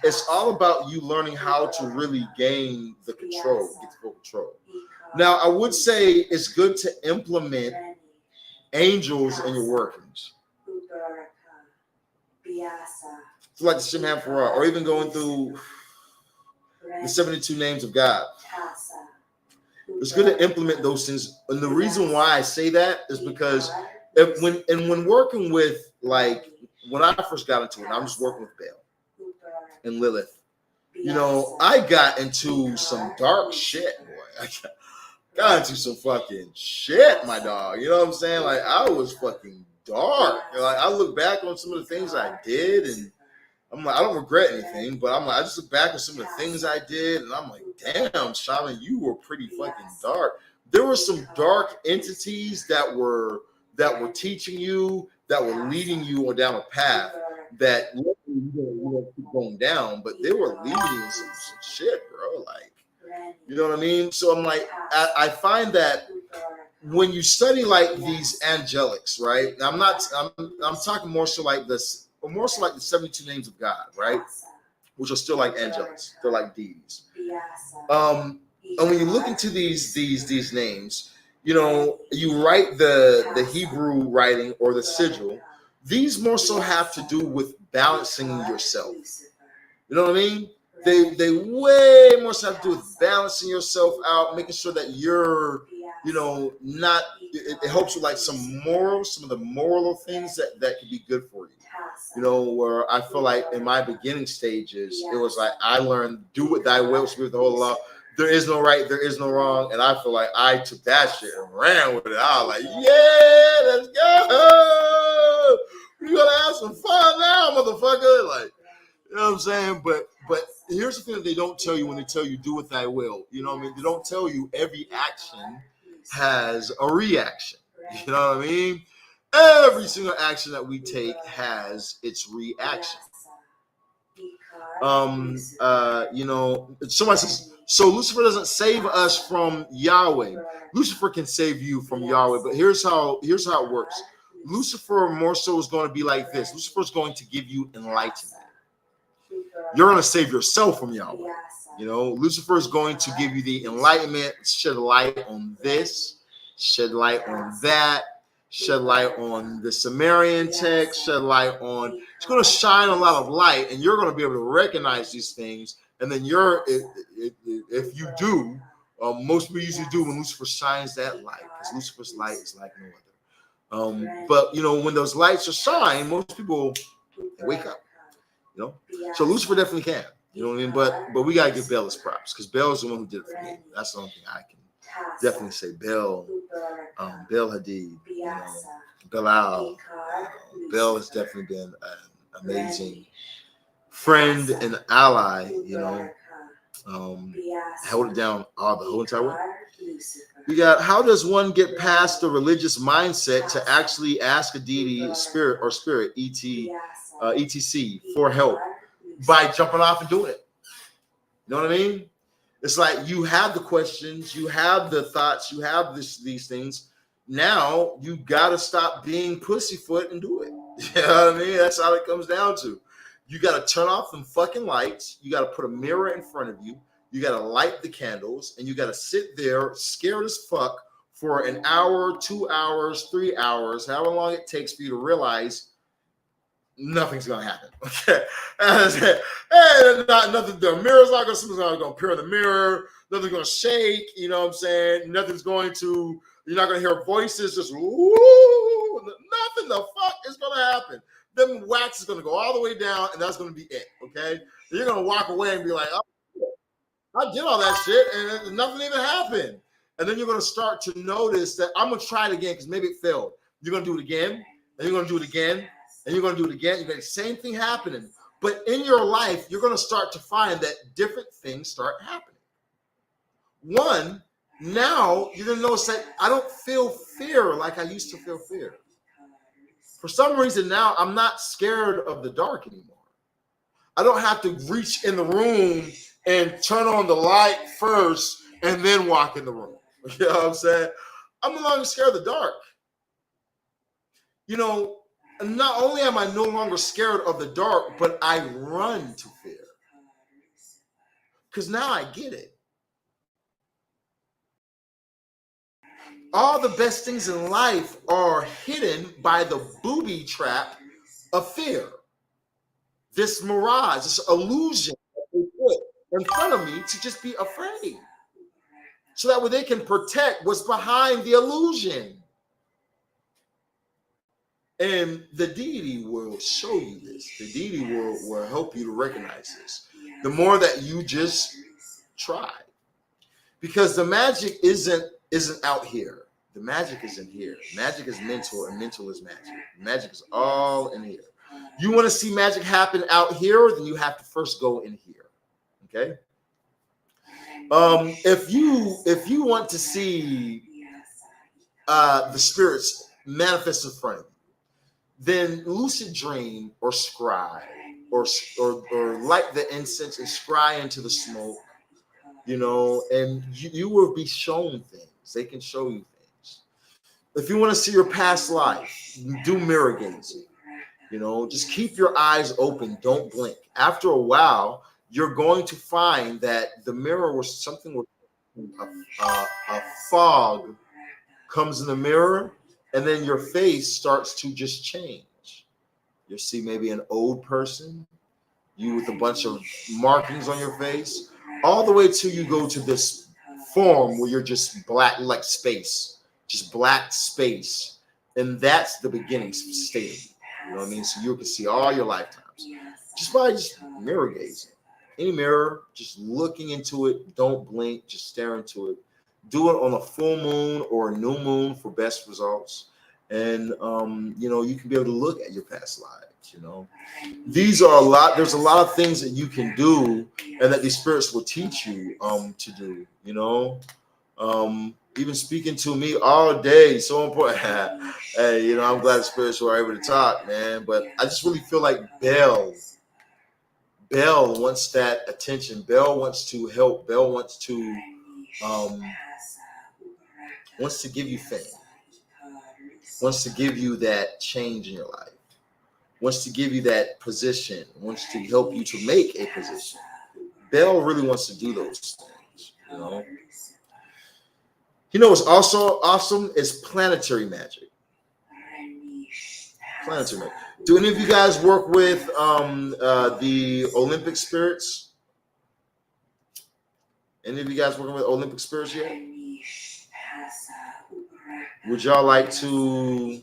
it's all about you learning how to really gain the control, get the full control. Now, I would say it's good to implement angels in your workings. It's like the Shaman Farah, or even going through the 72 names of God. It's good to implement those things. And the reason why I say that is because when working with, like, when I first got into it, I'm just working with Bael and Lilith. You know, I got into some dark shit, boy. I got into some fucking shit, my dog. You know what I'm saying? Like, I was fucking dark. Like, I look back on some of the things I did, and I'm like, I don't regret anything, but I'm like, I just look back at some of the things I did, and I'm like, damn, Shaman, you were pretty fucking dark. There were some dark entities that were teaching you, that were leading you down a path that you don't keep going down, but they were leading you some shit, bro. Like, you know what I mean? So I'm like, I find that when you study like these angelics, right? Now, I'm talking more so like this, or more so like the 72 names of God, right? Which are still like angelics. They're like deities. And when you look into these names, you know, you write the Hebrew writing or the sigil. These more so have to do with balancing yourself. You know what I mean? They way more so have to do with balancing yourself out, making sure that you're, you know, not. It helps with like some of the moral things that can be good for you. You know, where I feel like in my beginning stages, it was like I learned do what thy will with the whole law. There is no right, there is no wrong, and I feel like I took that shit and ran with it. I was like, yeah, let's go. We're gonna have some fun now, motherfucker. Like, you know what I'm saying? But here's the thing that they don't tell you when they tell you do with thy will. You know what I mean? They don't tell you every action has a reaction. You know what I mean? Every single action that we take has its reaction. You know, somebody says, so Lucifer doesn't save us from Yahweh. Lucifer can save you from Yahweh, but here's how it works. Lucifer more so is going to be like this. Lucifer is going to give you enlightenment. You're going to save yourself from Yahweh. You know, Lucifer is going to give you the enlightenment, shed light on this, shed light on that, shed light on the Sumerian text, shed light on, it's going to shine a lot of light, and you're going to be able to recognize these things. And then if you do, most people usually do when Lucifer shines that light, because Lucifer's light is like no other. But, you know, when those lights are shine, most people wake up, you know. So Lucifer definitely can, you know what I mean? But we got to give Bael his props, because Bael is the one who did it for me. That's the only thing I can definitely say. Bael Hadid, you know, Bael. Bael has definitely been an amazing friend and ally, you know. Held it down the whole entire way. We got, how does one get past the religious mindset to actually ask a deity, spirit, etc., for help by jumping off and doing it? You know what I mean? It's like you have the questions, you have the thoughts, you have these things. Now you got to stop being pussyfoot and do it. You know what I mean? That's how it comes down to. You got to turn off them fucking lights. You got to put a mirror in front of you. You got to light the candles, and you got to sit there scared as fuck for an hour, 2 hours, 3 hours, however long it takes for you to realize nothing's gonna happen. Okay, nothing. The mirror's not gonna. Something's not gonna appear in the mirror. Nothing's gonna shake. You know what I'm saying? Nothing's going to. You're not gonna hear voices. Just woo. Nothing. The fuck is gonna happen? Then wax is gonna go all the way down, and that's gonna be it. Okay, and you're gonna walk away and be like, "Oh, I did all that shit, and nothing even happened." And then you're gonna start to notice that I'm gonna try it again because maybe it failed. You're gonna do it again, and you're gonna do it again. And you're going to do it again. You're going to the same thing happening. But in your life, you're going to start to find that different things start happening. One, now you're going to notice that I don't feel fear like I used to feel fear. For some reason now, I'm not scared of the dark anymore. I don't have to reach in the room and turn on the light first and then walk in the room. You know what I'm saying? I'm no longer scared of the dark. You know, not only am I no longer scared of the dark, but I run to fear. Because now I get it. All the best things in life are hidden by the booby trap of fear. This mirage, this illusion that they put in front of me to just be afraid. So that way they can protect what's behind the illusion. And the deity will show you this. The deity will help you to recognize this. The more that you just try. Because the magic isn't out here. The magic is in here. Magic is mental, and mental is magic. Magic is all in here. You want to see magic happen out here, then you have to first go in here. Okay? If you want to see the spirits manifest in front of you, then lucid dream or scry or light the incense and scry into the smoke, you know, and you will be shown things. They can show you things. If you want to see your past life, do mirror gazing. Just keep your eyes open. Don't blink. After a while, you're going to find that the mirror was something with a fog comes in the mirror, and then your face starts to just change. You'll see maybe an old person, you with a bunch of markings on your face, all the way till you go to this form where you're just black, like space, just black space. And that's the beginning state. You know what I mean? So you can see all your lifetimes just by just mirror gazing. Any mirror, just looking into it. Don't blink, just stare into it. Do it on a full moon or a new moon for best results. And, you can be able to look at your past lives. There's a lot of things that you can do and that these spirits will teach you to do. Even speaking to me all day, so important. Hey, I'm glad the spirits were able to talk, man. But I just really feel like Bael wants that attention. Bael wants to help. Bael wants to give you fame. Wants to give you that change in your life. Wants to give you that position. Wants to help you to make a position. Bael really wants to do those things. What's also awesome is planetary magic. Planetary magic. Do any of you guys work with the Olympic spirits? Any of you guys working with Olympic spirits yet? Would y'all like to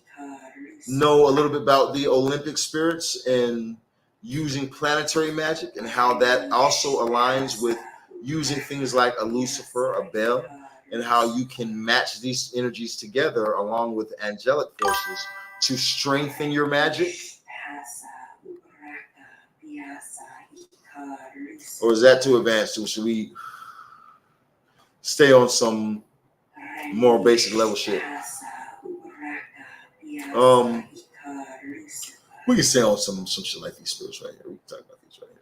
know a little bit about the Olympic spirits and using planetary magic and how that also aligns with using things like a Lucifer, a Bael, and how you can match these energies together along with angelic forces to strengthen your magic? Or is that too advanced? So should we stay on some more basic level shit? We can stay on some shit like these spirits right here. We can talk about these right here.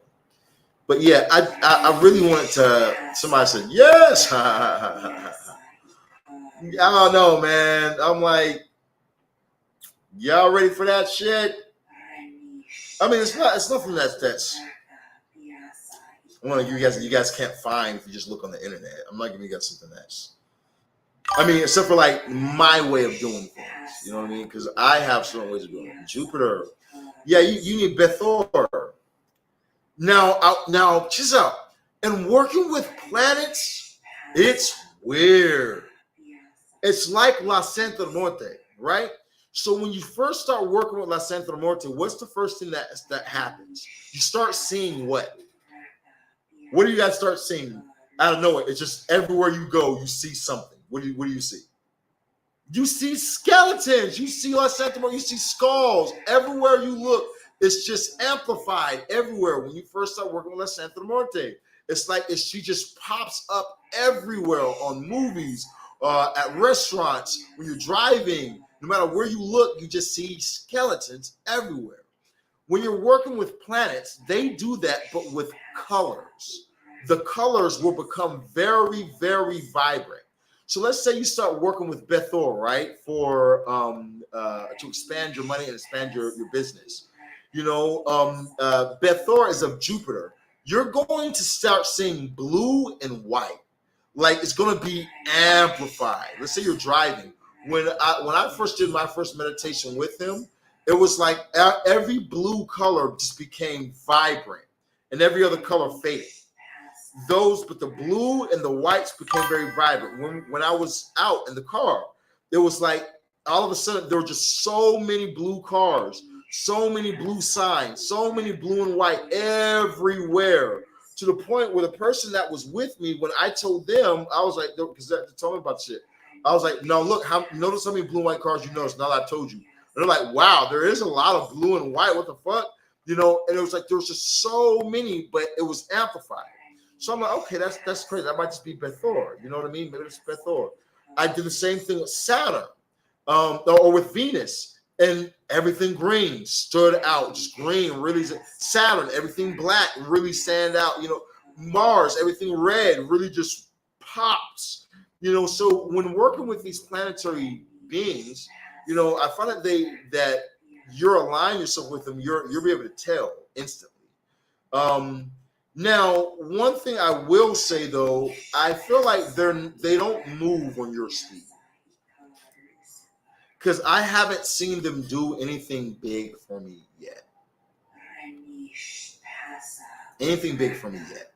But yeah, I really wanted to. Somebody said yes. I don't know, man. I'm like, y'all ready for that shit? I mean, it's nothing that's. I want to give you guys can't find if you just look on the internet. I'm not giving you guys something that's. I mean, except for like my way of doing things. You know what I mean? Because I have certain ways of doing it. Jupiter. Yeah, you need Bethor. Now, check this out. And working with planets, it's weird. It's like La Santa Muerte, right? So when you first start working with La Santa Muerte, what's the first thing that happens? You start seeing what? What do you guys start seeing out of nowhere? It's just everywhere you go, you see something. What do you see? You see skeletons. You see La Santa Muerte. You see skulls. Everywhere you look, it's just amplified everywhere. When you first start working with La Santa Muerte, it's like she just pops up everywhere on movies, at restaurants, when you're driving. No matter where you look, you just see skeletons everywhere. When you're working with planets, they do that, but with colors. The colors will become very, very vibrant. So let's say you start working with Bethor, right, for to expand your money and expand your business. Bethor is of Jupiter. You're going to start seeing blue and white. Like it's going to be amplified. Let's say you're driving. When I first did my first meditation with him, it was like every blue color just became vibrant and every other color faded. But the blue and the whites became very vibrant. When I was out in the car, it was like all of a sudden there were just so many blue cars, so many blue signs, so many blue and white everywhere, to the point where the person that was with me, when I told them, I was like, because they told me about shit. I was like, no, look, notice how many blue and white cars you notice now that I told you. And they're like, wow, there is a lot of blue and white. What the fuck? And it was like there was just so many, but it was amplified. So I'm like, okay, that's crazy. That might just be Bethor. You know what I mean? Maybe it's Bethor. I did the same thing with Saturn, or with Venus, and everything green stood out. Just green, really. Saturn, everything black, really stand out. Mars, everything red, really just pops. So when working with these planetary beings, you know, I find that you're aligning yourself with them, you'll be able to tell instantly. Now, one thing I will say though, I feel like they don't move on your speed. Because I haven't seen them do anything big for me yet. Anything big for me yet.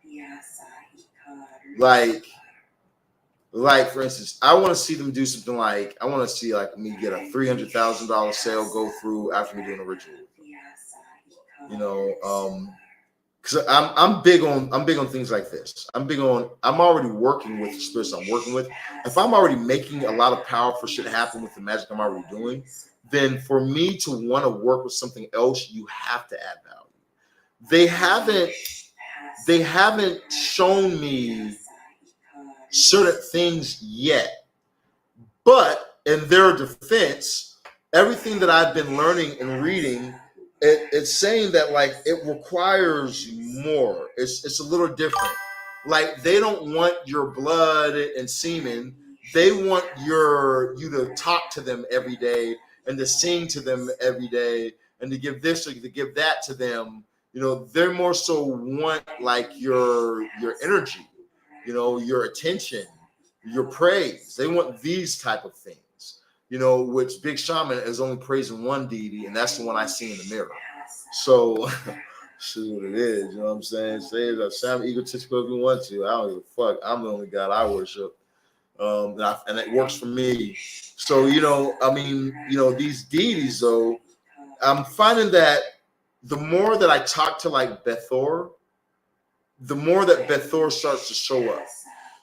Like for instance, I want to see them do something like, I want to see like me get a $300,000 sale go through after me doing a ritual. You know, because I'm big on things like this. I'm already working with the spirits I'm working with. If I'm already making a lot of powerful shit happen with the magic I'm already doing, then for me to want to work with something else, you have to add value. They haven't shown me certain things yet, but in their defense, everything that I've been learning and reading, it's saying that like it requires more. It's a little different. Like they don't want your blood and semen. They want you to talk to them every day and to sing to them every day and to give this or to give that to them. You know, they're more so want like your energy, you know, your attention, your praise. They want these type of things. You know, which Big Shaman is only praising one deity, and that's the one I see in the mirror. So, see what it is. You know what I'm saying? Say it, sound egotistical if you want to. I don't give a fuck. I'm the only God I worship, and it works for me. So, you know, I mean, you know, these deities, though, I'm finding that the more that I talk to like Bethor, the more that Bethor starts to show up.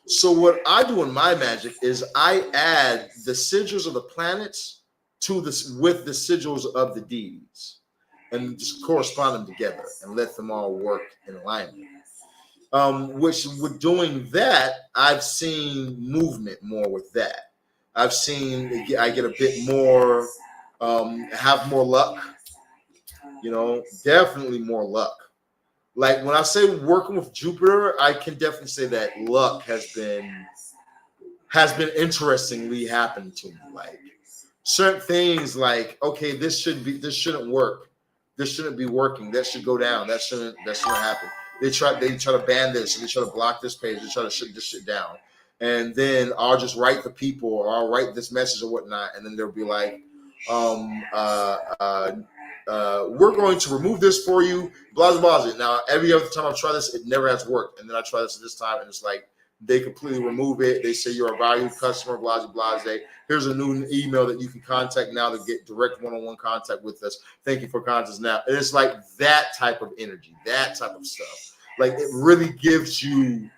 So what I do in my magic is I add the sigils of the planets to this with the sigils of the deities and just correspond them together and let them all work in alignment. Which with doing that, I've seen movement more with that. I've seen I get a bit more, have more luck, you know, definitely more luck. Like when I say working with Jupiter, I can definitely say that luck has been interestingly happened to me. Like certain things, like okay, this shouldn't work. This shouldn't be working. That should go down. That shouldn't happen. They try to ban this. They try to block this page. They try to shut this shit down. And then I'll just write the people, or I'll write this message or whatnot, and then they'll be like, we're going to remove this for you, blah, blah, blah. Now, every other time I've tried this, it never has worked. And then I try this time, and it's like, they completely remove it. They say you're a valued customer, blah, blah, blah. Here's a new email that you can contact now to get direct one-on-one contact with us. Thank you for contacting now. And it's like that type of energy, that type of stuff. Like, it really gives you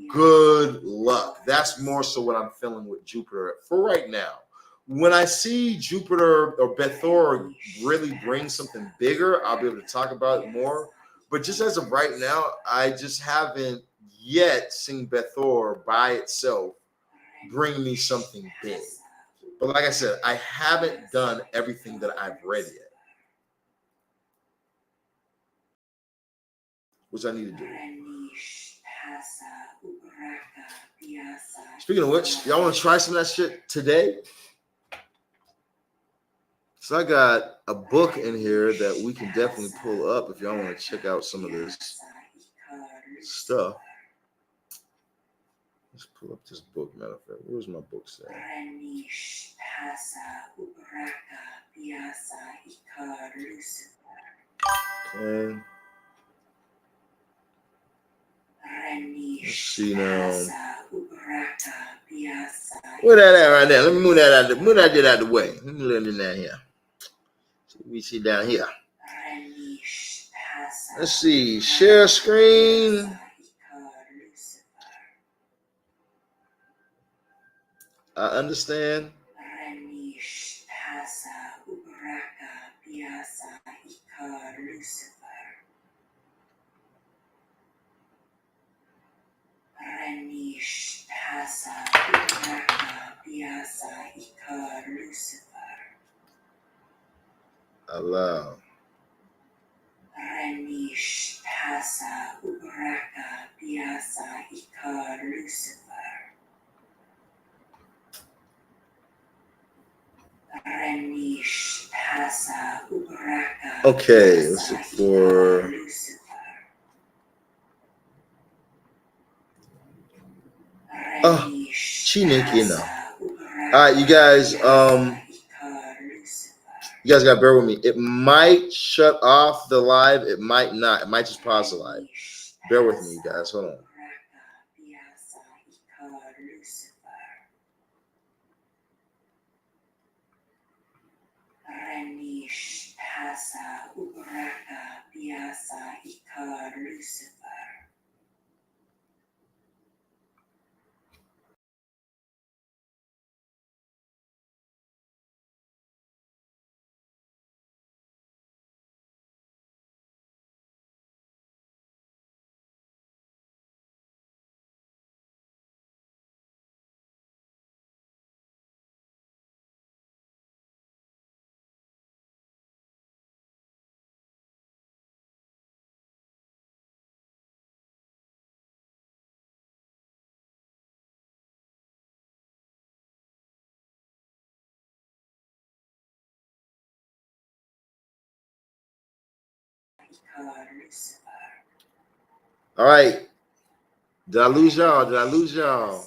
good luck. That's more so what I'm feeling with Jupiter for right now. When I see Jupiter or Bethor really bring something bigger, I'll be able to talk about it more. But just as of right now, I just haven't yet seen Bethor by itself bring me something big. But like I said, I haven't done everything that I've read yet, which I need to do. Speaking of which, y'all want to try some of that shit today? So I got a book in here that we can definitely pull up if y'all want to check out some of this stuff. Let's pull up this book. Matter of fact, where's my book say? Okay. Let's see now. Where that at right there? Let me move that out the way. Let me let it down here. So we see down here. Let's see. Share screen. I understand. Allow. Okay, let's look for. Oh, Chinekina. All right, you guys. You guys gotta bear with me. It might shut off the live. It might not. It might just pause the live. Bear with me, you guys. Hold on. All right. Did I lose y'all? Did I lose y'all?